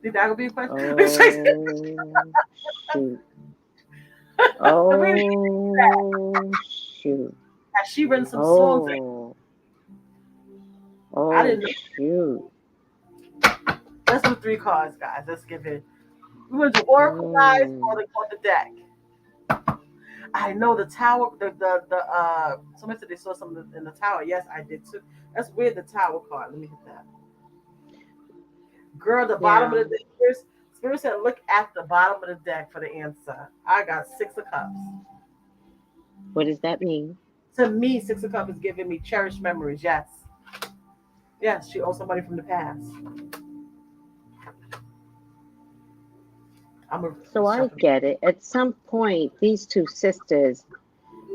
Think that would be a question? Oh shoot. Oh shoot. Has she written some songs? Oh. I Oh didn't know. shoot. Let's do three cards, guys. Let's give it. We want to do Oracle, guys, or Mm. the deck. I know the tower. Somebody said they saw something in the tower. Yes, I did too. That's weird. The tower card. Let me hit that. Girl, the bottom Yeah. of the deck. Spirit said, look at the bottom of the deck for the answer. I got Six of Cups. What does that mean? To me, Six of Cups is giving me cherished memories. Yes. Yes, she owes somebody from the past. I'm a So I shuffle. get it. At some point, these two sisters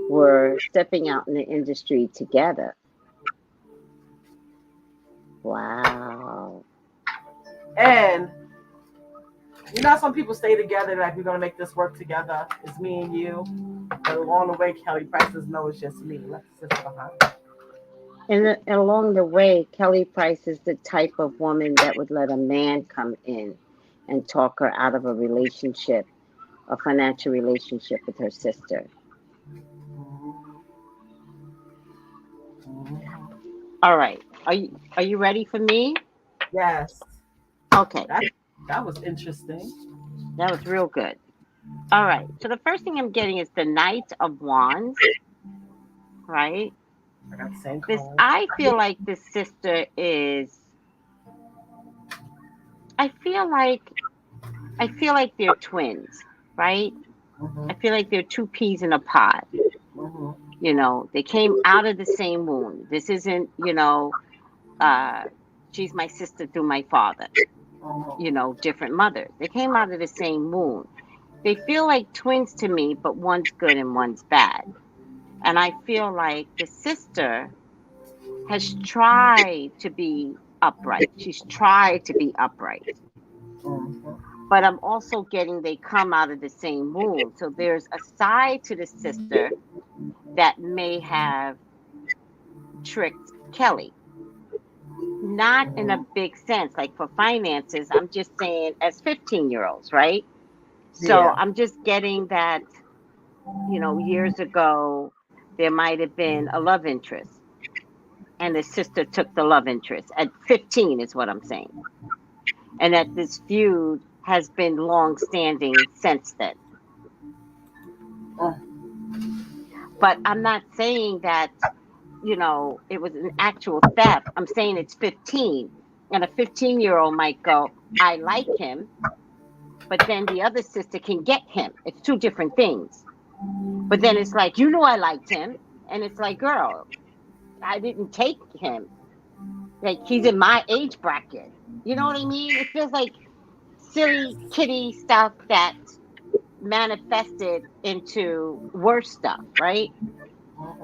were stepping out in the industry together. Wow. And you know, some people stay together like we're gonna make this work together. It's me and you. But along the way, Kelly Price says no, it's just me. Let's sit behind. And along the way, Kelly Price is the type of woman that would let a man come in and talk her out of a relationship, a financial relationship with her sister. All right. Are you ready for me? Yes. Okay. That was interesting. That was real good. All right. So the first thing I'm getting is the Knight of Wands, right? I got the same This card. I feel like this sister is I feel like they're twins, right? Mm-hmm. I feel like they're two peas in a pod. Mm-hmm. You know, they came out of the same womb. This isn't, she's my sister through my father, different mothers. They came out of the same womb. They feel like twins to me, but one's good and one's bad. And I feel like the sister has tried to be upright. She's tried to be upright. But I'm also getting they come out of the same womb. So there's a side to the sister that may have tricked Kelly. Not in a big sense, like for finances. I'm just saying as 15-year-olds, right? So Yeah. I'm just getting that, years ago, there might have been a love interest. And the sister took the love interest at 15 is what I'm saying. And that this feud has been long standing since then. But I'm not saying that, it was an actual theft. I'm saying it's 15. And a 15-year-old might go, I like him. But then the other sister can get him. It's two different things. But then it's like, I liked him. And it's like, girl, I didn't take him. Like, he's in my age bracket. You know what I mean? It feels like silly kitty stuff that manifested into worse stuff, right?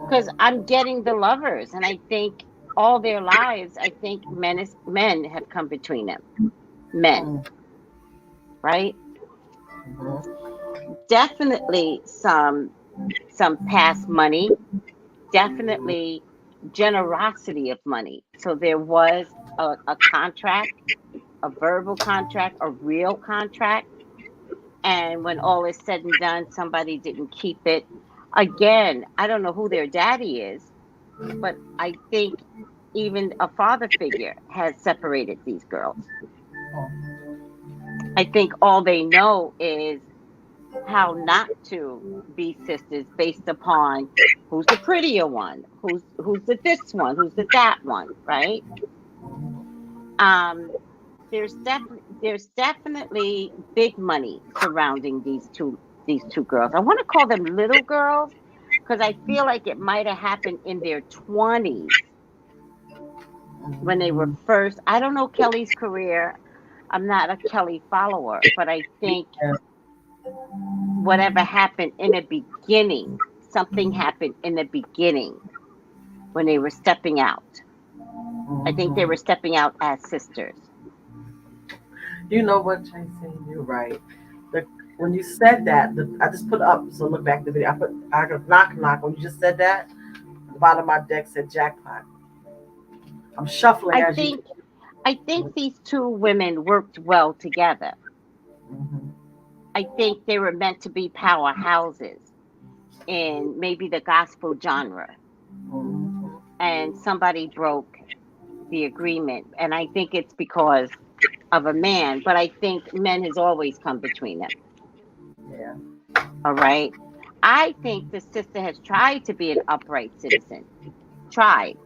Because I'm getting the lovers, and I think all their lives, I think men have come between them. Men, right? Definitely some past money, definitely generosity of money. So there was a contract, a verbal contract, a real contract. And when all is said and done, somebody didn't keep it. Again, I don't know who their daddy is, but I think even a father figure has separated these girls. I think all they know is how not to be sisters based upon who's the prettier one, who's the this one, who's the that one, right? There's definitely big money surrounding these two girls. I want to call them little girls because I feel like it might have happened in their 20s when they were first. I don't know Kelly's career. I'm not a Kelly follower, but I think whatever happened in the beginning, something happened in the beginning when they were stepping out. I think they were stepping out as sisters. You know what, Tracy? You're right. When you said that, I just put up, so look back at the video. I got knock. When you just said that, the bottom of my deck said jackpot. I'm shuffling I think these two women worked well together. I think they were meant to be powerhouses in maybe the gospel genre. And somebody broke the agreement. And I think it's because of a man, but I think men has always come between them. Yeah. All right. I think the sister has tried to be an upright citizen. Tried.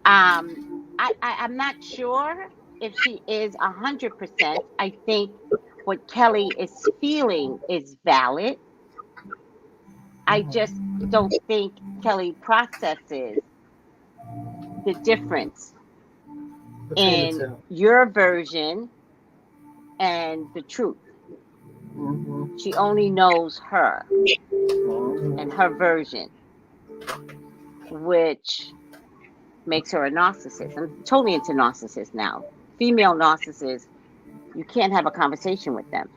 I'm not sure if she is 100%. I think what Kelly is feeling is valid. I just don't think Kelly processes the difference in your version and the truth. She only knows her and her version, which makes her a narcissist. I'm totally into narcissists now. Female narcissists, you can't have a conversation with them.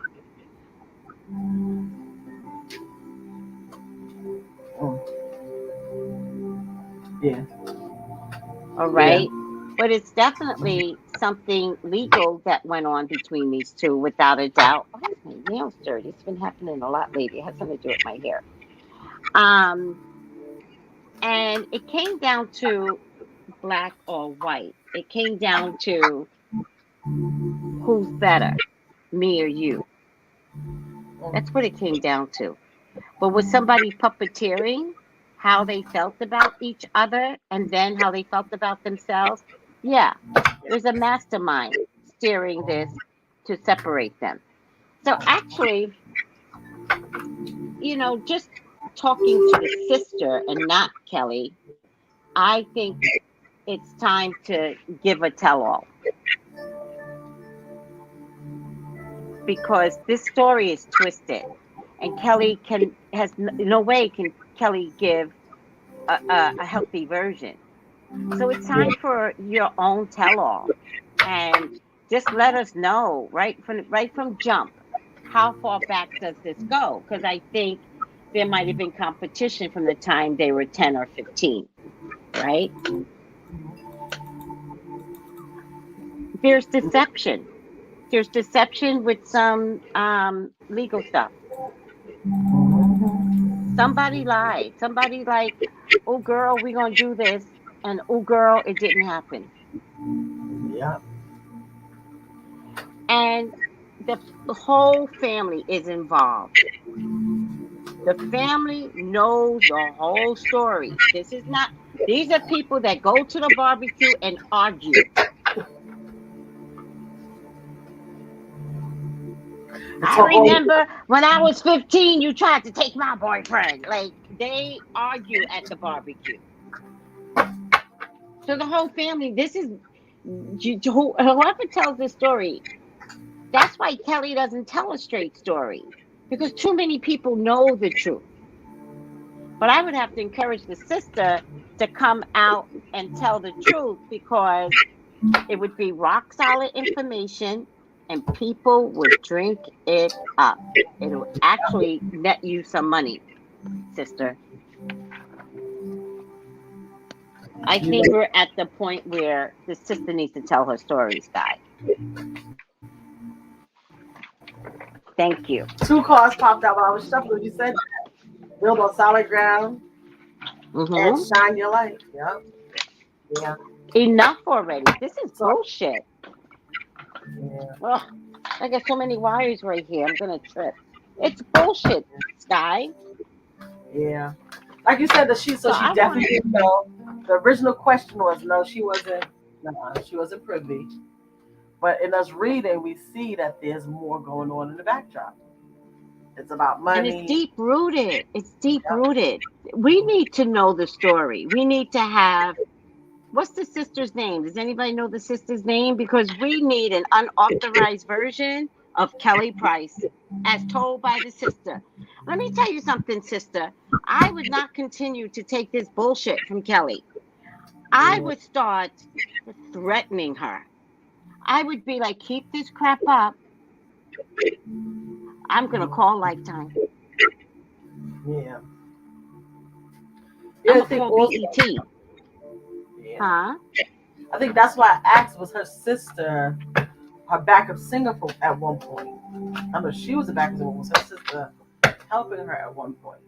Yeah. All right. Yeah. But it's definitely something legal that went on between these two, without a doubt. Oh, my nails dirty. It's been happening a lot lately. It has something to do with my hair. And it came down to black or white. It came down to who's better, me or you. That's what it came down to. But was somebody puppeteering how they felt about each other and then how they felt about themselves? Yeah, there's a mastermind steering this to separate them. So actually, just talking to the sister and not Kelly, I think it's time to give a tell-all. Because this story is twisted. And Kelly has no way can Kelly give a healthy version. So it's time for your own tell-all, and just let us know right from jump. How far back does this go? Because I think there might have been competition from the time they were 10 or 15, right? There's deception. There's deception with some legal stuff. Somebody lied. Somebody like, oh girl, we're gonna do this, and oh girl, it didn't happen. Yeah. And the whole family is involved. The family knows the whole story. These are people that go to the barbecue and argue. I remember when I was 15, you tried to take my boyfriend. Like, they argue at the barbecue. So the whole family, whoever tells this story, that's why Kelly doesn't tell a straight story, because too many people know the truth. But I would have to encourage the sister to come out and tell the truth, because it would be rock solid information and people would drink it up. It'll actually net you some money, sister. I think we're at the point where the sister needs to tell her stories, guys. Thank you. 2 cards popped out while I was shuffling. You said that. Build on solid ground and shine your light. Yep. Yeah. Enough already. This is bullshit. Yeah. Ugh, I got so many wires right here. I'm gonna trip. It's bullshit, Sky. Yeah. Like you said, she definitely didn't know. The original question was no, she wasn't privy. But in us reading, we see that there's more going on in the backdrop. It's about money. And it's deep rooted. It's deep rooted. We need to know the story. We need to have, what's the sister's name? Does anybody know the sister's name? Because we need an unauthorized version of Kelly Price as told by the sister. Let me tell you something, sister. I would not continue to take this bullshit from Kelly. I would start threatening her. I would be like, keep this crap up. I'm going to call Lifetime. Yeah. I'm going to call BET. Yeah. Huh? I think that's why Axe was her sister, her backup singer at one point. I know she was a backup singer, was her sister helping her at one point.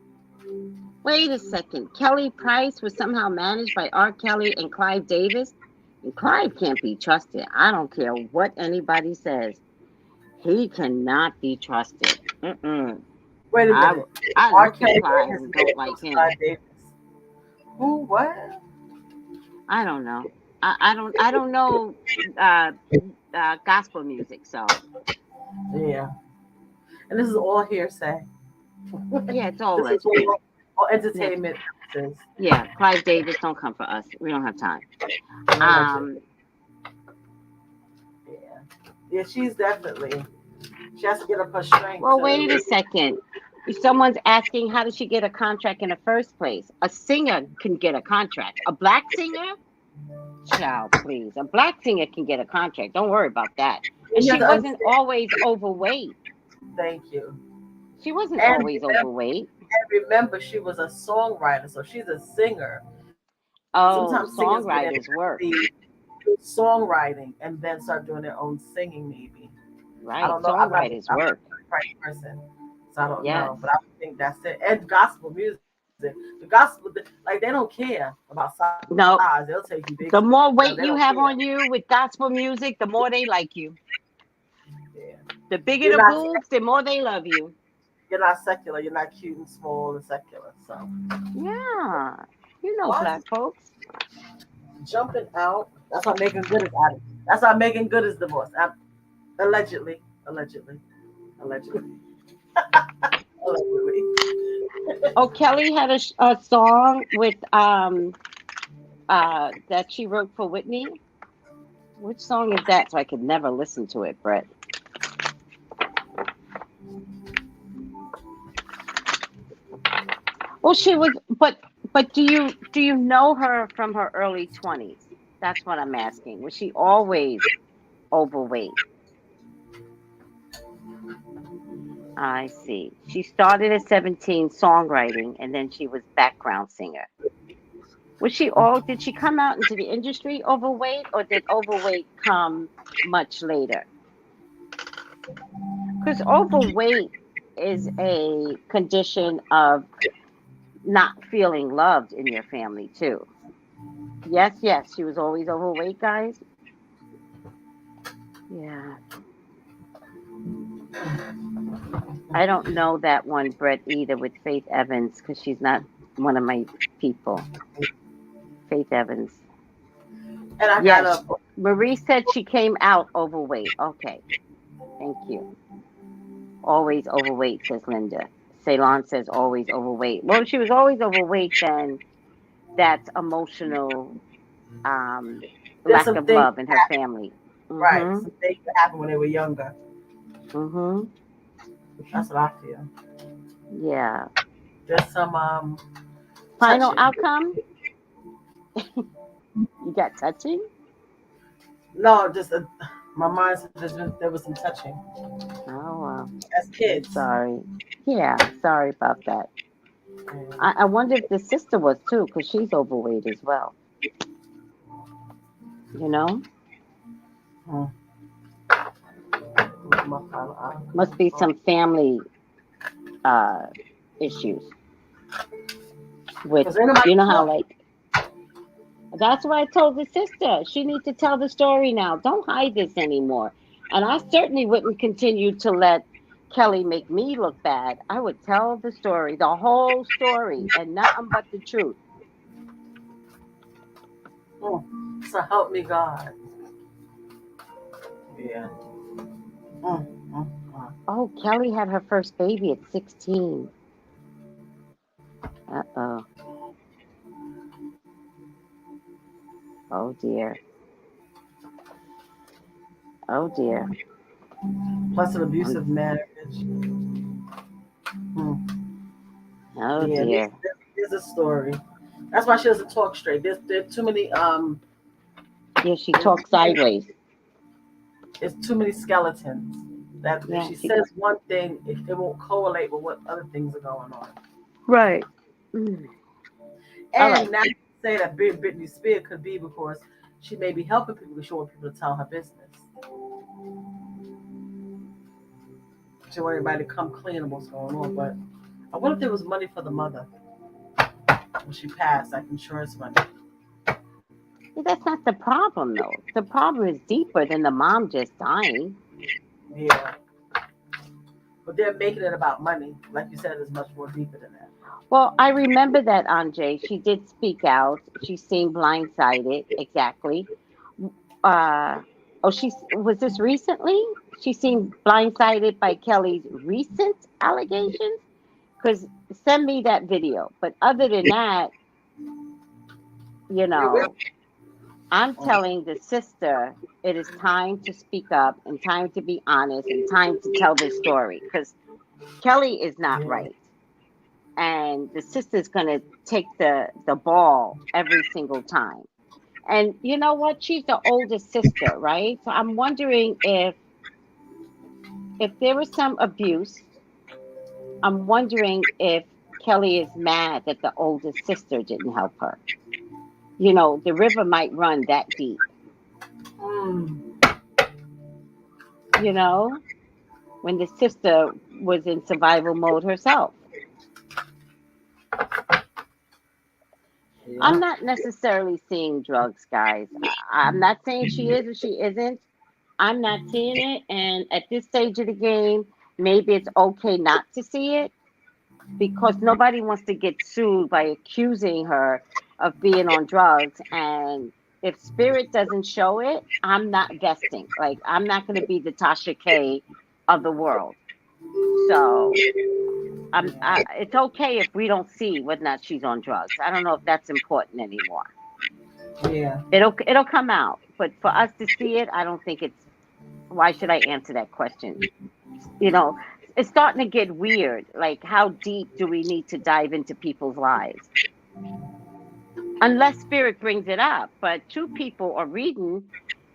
Wait a second. Kelly Price was somehow managed by R. Kelly and Clive Davis? And Clive can't be trusted. I don't care what anybody says. He cannot be trusted. Mm-mm. Wait a minute. I look at Clive and don't like him. Who? What? I don't know. I don't know gospel music, so. Yeah. And this is all hearsay. Yeah, it's all this is all entertainment. Yeah, Clive Davis, don't come for us. We don't have time. Yeah, she's definitely. She has to get up her strength. Well, wait a second. If someone's asking, how did she get a contract in the first place? A singer can get a contract. A black singer? Child, please. A black singer can get a contract. Don't worry about that. And she wasn't always overweight. Thank you. She wasn't always overweight. And remember, she was a songwriter, so she's a singer. Oh, sometimes songwriters work. Songwriting and then start doing their own singing, maybe. Right, songwriters work. I'm not the right person, so I don't know, but I think that's it. And gospel music, the gospel, like they don't care about size. No, they'll take you big. The more weight you have on you with gospel music, the more they like you. Yeah. The bigger the boobs, the more they love you. You're not secular. You're not cute and small and secular. So. Yeah, you know black folks. Jumping out. That's how Megan Good is at it. That's how Megan Good is divorced. Allegedly. Oh, Kelly had a song with that she wrote for Whitney. Which song is that? So I could never listen to it, Brett. Well, she was, but But do you know her from her early 20s? That's what I'm asking. Was she always overweight? I see. She started at 17 songwriting and then she was background singer. Did she come out into the industry overweight or did overweight come much later? Because overweight is a condition of not feeling loved in your family too. Yes, yes, she was always overweight, guys. Yeah. I don't know that one, Brett, either with Faith Evans, because she's not one of my people. Faith Evans. And I Yes. got up. Marie said she came out overweight. Okay. Thank you. Always overweight, says Linda. Ceylon says always overweight. Well, if she was always overweight, then that's emotional There's lack some of things love in her family. right. Mm-hmm. Some things that happened when they were younger. Mm-hmm. That's what I feel. Yeah. There's some Final touching. outcome? You got touching? No, just my mind said there was some touching Oh, wow. as kids. Sorry. Yeah, sorry about that. Yeah. I wonder if the sister was too, because she's overweight as well. You know? Must be some family issues. With, you know how, like, that's why I told the sister, she needs to tell the story now. Don't hide this anymore. And I certainly wouldn't continue to let Kelly make me look bad. I would tell the story, the whole story, and nothing but the truth. So help me God. Yeah. Oh, Kelly had her first baby at 16. Uh-oh. Oh, dear. Oh, dear. Plus an abusive marriage. Oh, Yeah, dear. there's a story. That's why she doesn't talk straight. There's too many Yeah, she talks sideways. There's too many skeletons. That if she says one thing, it won't correlate with what other things are going on. Right. And now you say that Britney Spears could be because she may be helping people because she wants people to tell her business. She want everybody to come clean on what's going on. But I wonder if there was money for the mother when she passed, like insurance money. That's not the problem, though. The problem is deeper than the mom just dying. Yeah. But they're making it about money. Like you said, it's much more deeper than that. Well, I remember that, Anjay. She did speak out. She seemed blindsided. Exactly. Was this recently? She seemed blindsided by Kelly's recent allegations? Because send me that video. But other than that, you know, I'm telling the sister it is time to speak up and time to be honest and time to tell this story because Kelly is not right. And the sister's going to take the ball every single time. And you know what? She's the oldest sister, right? So I'm wondering if there was some abuse, I'm wondering if Kelly is mad that the oldest sister didn't help her. You know, the river might run that deep. You know, when the sister was in survival mode herself. I'm not necessarily seeing drugs, guys. I'm not saying she is or she isn't. I'm not seeing it. And at this stage of the game, maybe it's okay not to see it because nobody wants to get sued by accusing her of being on drugs. And if Spirit doesn't show it, I'm not vesting. Like, I'm not going to be the Tasha K of the world. So it's okay if we don't see whether or not she's on drugs. I don't know if that's important anymore. Yeah. It'll come out. But for us to see it, I don't think it's, why should I answer that question? You know, it's starting to get weird. Like, how deep do we need to dive into people's lives? unless spirit brings it up. But two people are reading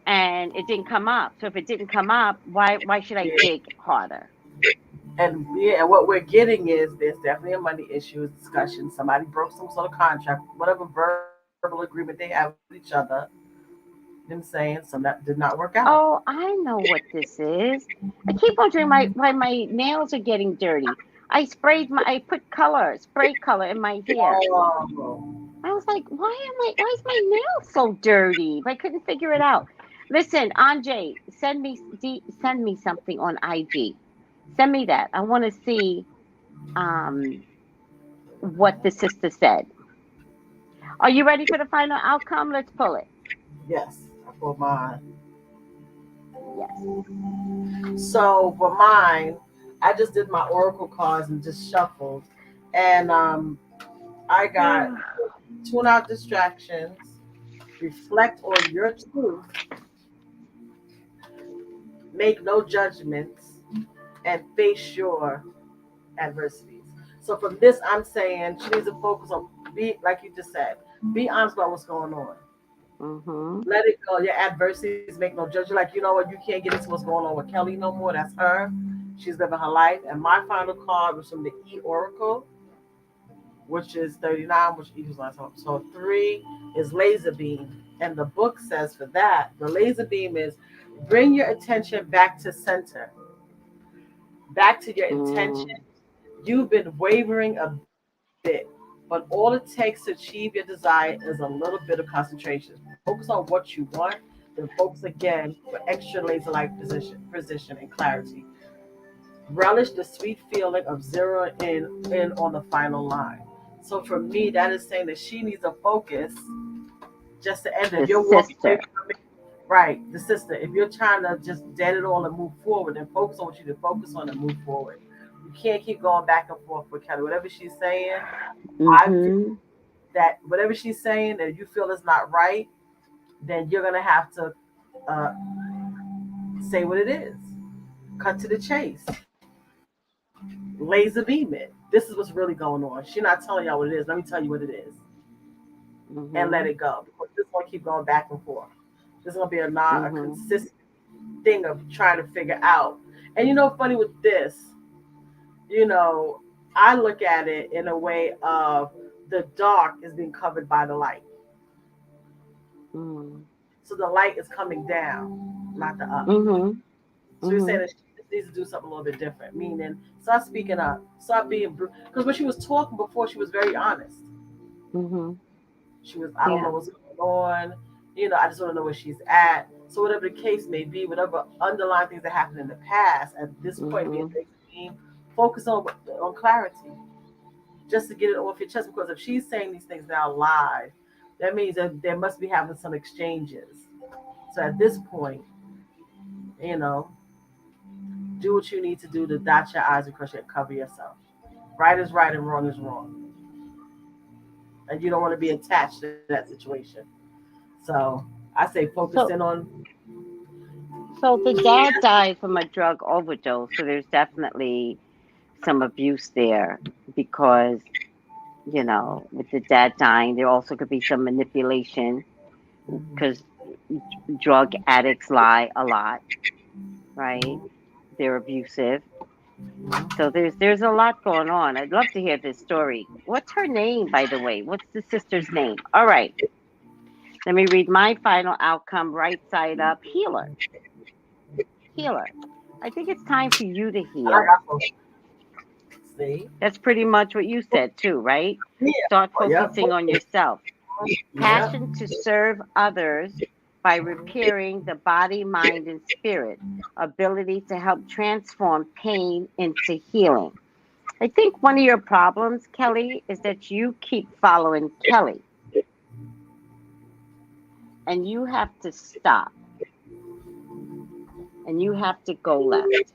and it didn't come up. So if it didn't come up, why should I Yeah. dig harder? And yeah, and what we're getting is there's definitely a money issue discussion. Somebody broke some sort of contract, whatever verbal agreement they have with each other. You know what I'm saying? So that did not work out. Oh, I know what this is. I keep wondering why my nails are getting dirty. I put spray color in my hair. Oh, I was like, why is my nail so dirty? But I couldn't figure it out. Listen, Anjay, send me something on IG. Send me that. I want to see um what the sister said. Are you ready for the final outcome? Let's pull it. yes, for mine. Yes. So for mine, I just did my oracle cards and just shuffled, and I got tune out distractions, reflect on your truth, make no judgments, and face your adversities. So from this, I'm saying she needs to focus on be like you just said, be honest about what's going on. Mm-hmm. Let it go. Your adversities make no judgment. Like, you know what, you can't get into what's going on with Kelly no more. That's her. She's living her life. And my final card was from the E Oracle, which is 39, which equals last time. So 3 is laser beam. And the book says for that, the laser beam is bring your attention back to center, back to your intention. Mm. You've been wavering a bit, but all it takes to achieve your desire is a little bit of concentration. Focus on what you want, then focus again for extra laser like precision and clarity. Relish the sweet feeling of zeroing in on the final line. So for me, that is saying that she needs a focus just to end it. The If you're walking away sister. from it, right, the sister, if you're trying to just dead it all and move forward, then focus on what you need to focus on and move forward. You can't keep going back and forth with Kelly. Whatever she's saying, I feel Mm-hmm. that whatever she's saying that you feel is not right, then you're gonna have to uh, say what it is. Cut to the chase. Laser beam it. This is what's really going on. She's not telling y'all what it is. Let me tell you what it is, and let Mm-hmm. it go. Because this is gonna keep going back and forth. This is gonna be a Mm-hmm. consistent thing of trying to figure out. And you know, funny with this, you know, I look at it in a way of the dark is being covered by the light. Mm-hmm. So the light is coming down, not the up. Mm-hmm. So you're saying that she needs to do something a little bit different, meaning start speaking up, start being because when she was talking before, she was very honest. Mm-hmm. She was, I don't know Yeah. what's going on, you know, I just want to know where she's at. So whatever the case may be, whatever underlying things that happened in the past, at this point being Mm-hmm. 16, focus on clarity, just to get it off your chest. Because if she's saying these things now live, that means that there must be having some exchanges. So at this point, you know, do what you need to do to dot your I's and cross your and cover yourself. Right is right and wrong is wrong. And you don't want to be attached to that situation. So I say focus in So on. so the dad died from a drug overdose, so there's definitely some abuse there because, with the dad dying, there also could be some manipulation because drug addicts lie a lot, right? They're abusive. So there's a lot going on. I'd love to hear this story. What's her name, by the way? What's the sister's name? All right. Let me read my final outcome, right side up. Healer. Healer. I think it's time for you to And I heal. got some. See? That's pretty much what you said too, right? Yeah. Start Yep. focusing on yourself. Yep. Passion to serve others by repairing the body, mind, and spirit. Ability to help transform pain into healing. I think one of your problems, Kelly, is that you keep following Kelly and you have to stop and you have to go left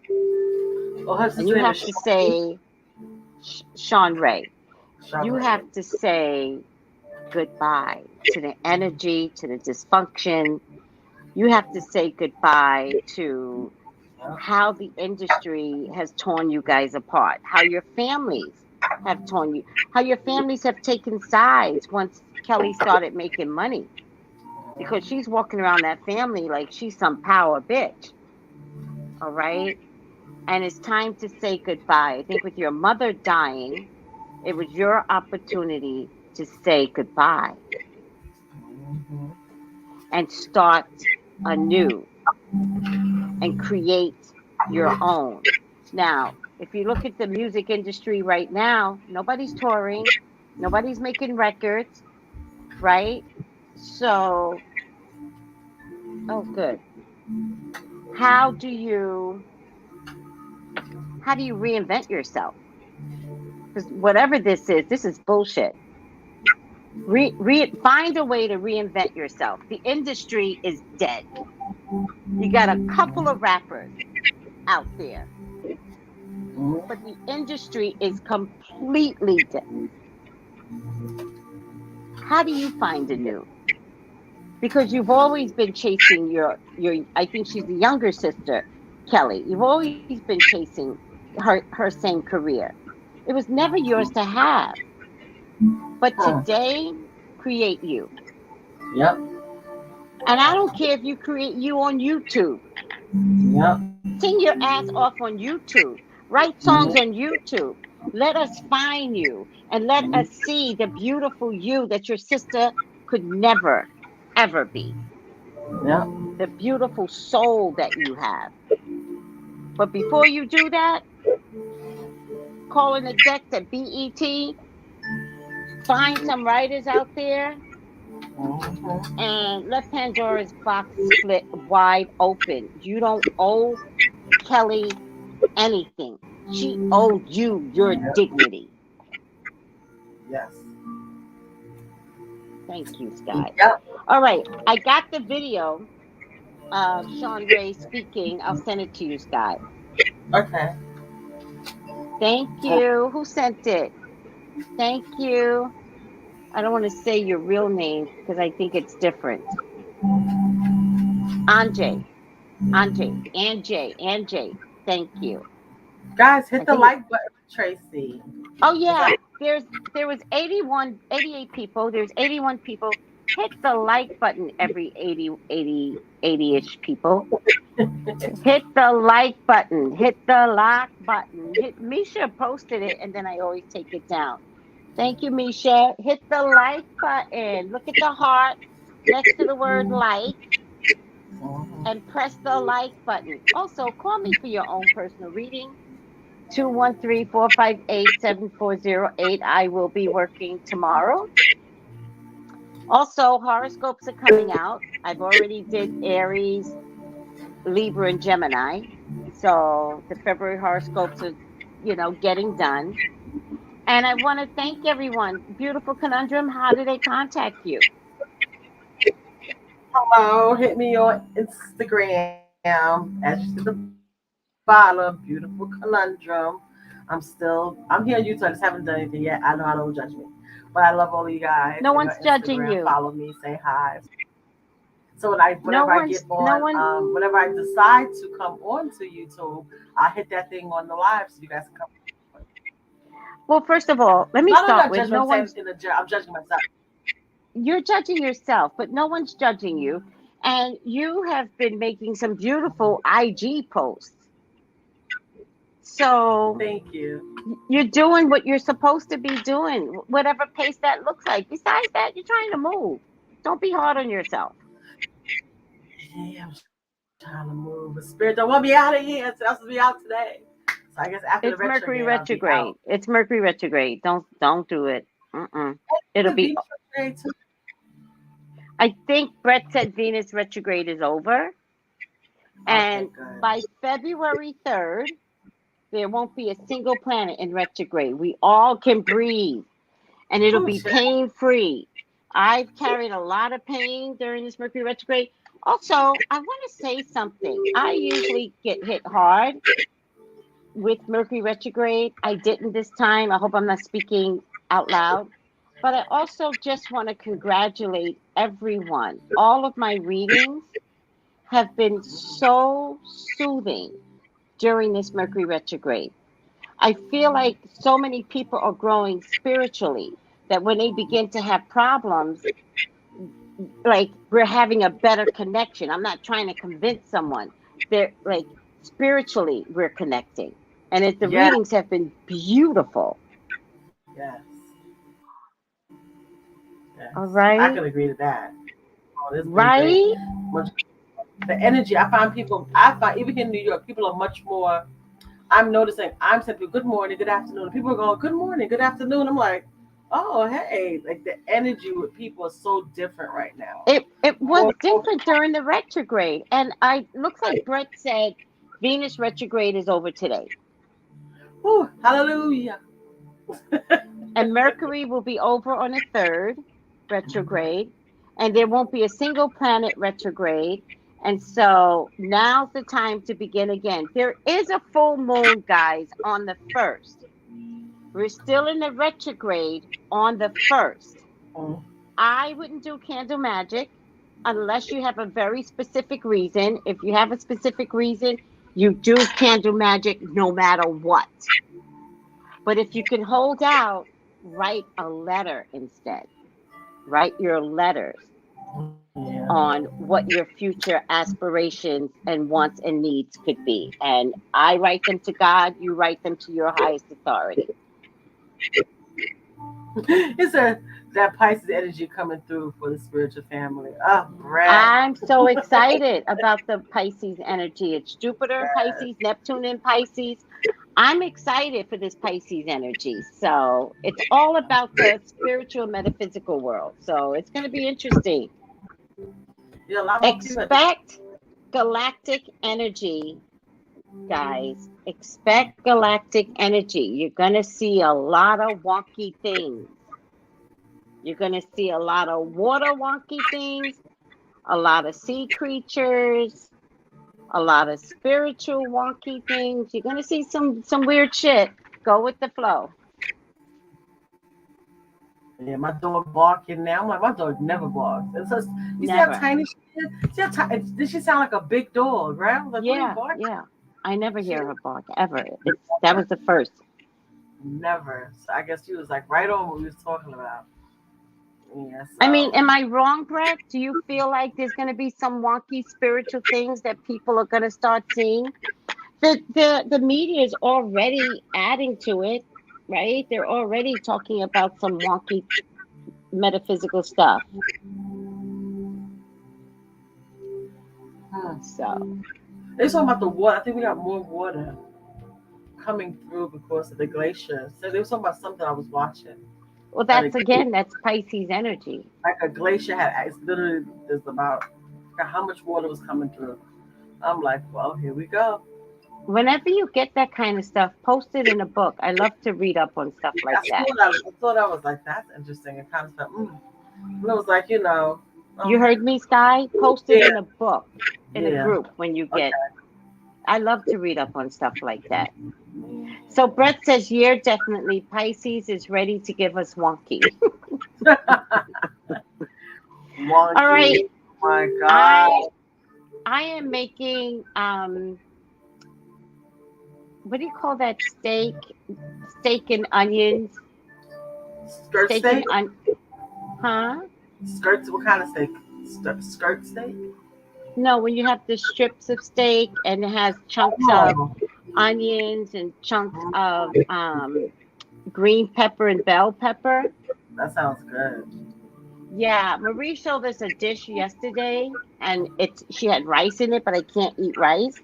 Oh, her and sister you name have is to say, Sean Ray, you have Charlotte. to say goodbye to the energy, to the dysfunction. You have to say goodbye to Yep. how the industry has torn you guys apart, how your families have torn you, how your families have taken sides once Kelly started making money because she's walking around that family like she's some power bitch. All right. And it's time to say goodbye. I think with your mother dying, it was your opportunity to say goodbye and start anew and create your own. Now, if you look at the music industry right now, nobody's touring, nobody's making records, right? So, oh, good. How do you reinvent yourself? Because whatever this is bullshit. Find a way to reinvent yourself. The industry is dead. You got a couple of rappers out there, but the industry is completely dead. How do you find a new? Because you've always been chasing your I think she's the younger sister, Kelly. You've always been chasing her same career. It was never yours to have. But today, create you. Yep. And I don't care if you create you on YouTube. Yep. Sing your ass off on YouTube. Write songs on YouTube. Let us find you and let us see the beautiful you that your sister could never, ever be. Yep. The beautiful soul that you have. But before you do that, call in the decks at BET. Find some writers out there and let Pandora's box split wide open. You don't owe Kelly anything. She owed you your dignity. Yes. Thank you, Sky. Yep. All right. I got the video of Sean Ray speaking. I'll send it to you, Sky. Okay. Thank you. Who sent it? Thank you. I don't want to say your real name because I think it's different. Anjay. Thank you. Guys, hit the like button, Tracy. Oh yeah, there was 88 people. There's 81 people. Hit the like button, every 80-ish people. Hit the like button. Hit the like button. Misha posted it, and then I always take it down. Thank you, Misha. Hit the like button. Look at the heart next to the word like. And press the like button. Also, call me for your own personal reading. 213-458-7408. I will be working tomorrow. Also, horoscopes are coming out. I've already did Aries, Libra, and Gemini. So the February horoscopes are, getting done. And I want to thank everyone. Beautiful Conundrum, how do they contact you? Hello, hit me on Instagram at the Beautiful Conundrum. I'm here on YouTube. I just haven't done anything yet. I know I don't judge me, but I love all of you guys. No one's judging you. Follow me, say hi. So whenever I decide to come on to YouTube, I'll hit that thing on the live so you guys can come. Well, first of all, let me start with I'm judging myself. You're judging yourself, but no one's judging you. And you have been making some beautiful IG posts. So thank you. You're doing what you're supposed to be doing, whatever pace that looks like. Besides that, you're trying to move. Don't be hard on yourself. Yeah, I'm trying to move. The spirit don't want me out of here. It's supposed to be out today. So I guess after it's the Mercury retrograde. It's Mercury retrograde. Don't do it. It'll be. I think Brett said Venus retrograde is over, and by February 3rd, there won't be a single planet in retrograde. We all can breathe, and it'll be pain-free. I've carried a lot of pain during this Mercury retrograde. Also, I want to say something. I usually get hit hard with Mercury retrograde. I didn't this time. I hope I'm not speaking out loud. But I also just want to congratulate everyone. All of my readings have been so soothing during this Mercury retrograde. I feel like so many people are growing spiritually. that when they begin to have problems, like we're having a better connection. I'm not trying to convince someone. They're like spiritually we're connecting. And the Yes. readings have been beautiful. Yes. Yes. All I right. can agree to that. Oh, this has been great. Right? The energy, I find even here in New York, people are much more. I'm noticing, I'm saying good morning, good afternoon. People are going, good morning, good afternoon. I'm like, oh, hey, like the energy with people is so different right now. It was different during the retrograde. And I looks like Brett said Venus retrograde is over today. Whew, hallelujah. And Mercury will be over on the 3rd retrograde. And there won't be a single planet retrograde. And so now's the time to begin again. There is a full moon, guys, on the 1st. We're still in the retrograde on the 1st. Mm. I wouldn't do candle magic unless you have a very specific reason. If you have a specific reason, you do candle magic no matter what. But if you can hold out, write a letter instead. Write your letters on what your future aspirations and wants and needs could be. And I write them to God, you write them to your highest authority. It's that Pisces energy coming through for the spiritual family. Oh, Brad. I'm so excited about the Pisces energy. It's Jupiter in Pisces, Neptune in Pisces. I'm excited for this Pisces energy. So it's all about the spiritual metaphysical world. So it's going to be interesting. Yeah, expect galactic energy, guys. Expect galactic energy. You're going to see a lot of wonky things. You're going to see a lot of water wonky things, a lot of sea creatures, a lot of spiritual wonky things. You're going to see some weird shit. Go with the flow. Yeah, my dog barking now. I'm like, my dog never barks. It's just, you Never. see how tiny she is? See how tiny? Did she sound like a big dog, right? Like, Yeah. I never hear her bark ever. That was the first. Never. So I guess she was like right on what we was talking about. Yeah, so. I mean, am I wrong, Brett? Do you feel like there's going to be some wonky spiritual things that people are going to start seeing? The media is already adding to it, right? They're already talking about some wonky metaphysical stuff. So they're talking about the water. I think we got more water coming through because of the glacier. So they were talking about something I was watching. Well, that's Pisces energy. Like a glacier it's literally there's about how much water was coming through. I'm like, well, here we go. Whenever you get that kind of stuff, post it in a book. I love to read up on stuff like that. I thought I was like, that's interesting. It kind of felt, And it was like, You heard me, Sky? Post it in a book, in a group when you get. I love to read up on stuff like that. So Brett says, yeah, definitely. Pisces is ready to give us wonky. Wonky. All right. Oh my God. I am making, what do you call that steak? Steak and onions. Skirt steak? Huh? Skirts, what kind of steak? Skirt steak? No, when you have the strips of steak and it has chunks of onions and chunks of green pepper and bell pepper. That sounds good. Yeah, Marie showed us a dish yesterday, and she had rice in it, but I can't eat rice,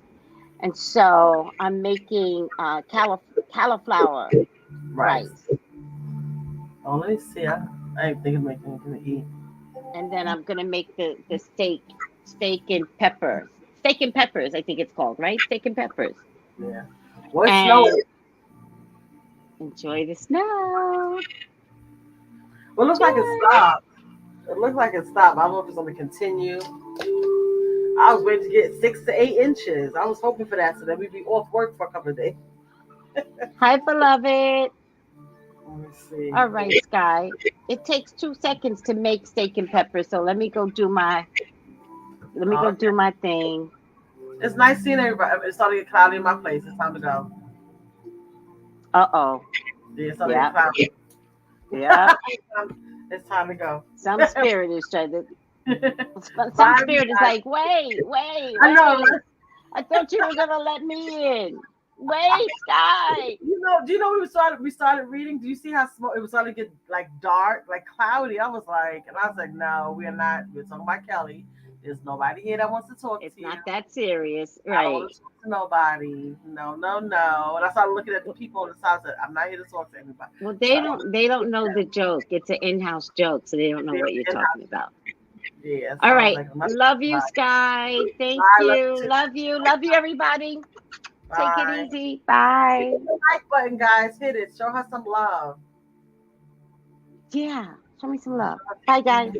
and so I'm making cauliflower rice. Oh, let me see. I ain't thinking of making anything to eat. And then I'm gonna make the steak and peppers. Steak and peppers, I think it's called, right? Steak and peppers. Yeah. Well, it's snowing. Enjoy the snow. Well, it looks like it stopped. It looks like it stopped. I don't know if it's going to continue. I was waiting to get 6 to 8 inches. I was hoping for that so that we'd be off work for a couple of days. Hi, beloved. Let me see. All right, Sky. It takes 2 seconds to make steak and peppers, so let me go do my thing. It's nice seeing everybody. It's starting to get cloudy in my place. It's time to go. Uh-oh. Yeah, it's starting to get cloudy. Yeah. It's time to go. Some spirit is trying to. Some Bye, spirit is guys. like, wait, I know. wait. I thought you were gonna let me in. Wait, Sky. Do you know we started reading? Do you see how small it was starting to get like dark, like cloudy? I was like, no, we're not. We're talking about Kelly. There's nobody here that wants to talk It's to you. not that serious, I don't right? want to talk to nobody. No, no, no. And I started looking at the people on the side. I said, I'm not here to talk to anybody. Well, So, they don't know the joke. It's an in-house joke, so they don't know what you're talking about. yeah. So All I was right. like, I'm not Love you, talking Sky. Thank to anybody. you. Love you. Love you, everybody. Take it Bye. easy. Bye. Hit the like button, guys. Hit it. Show her some love. Yeah. Show me some love. Bye, guys.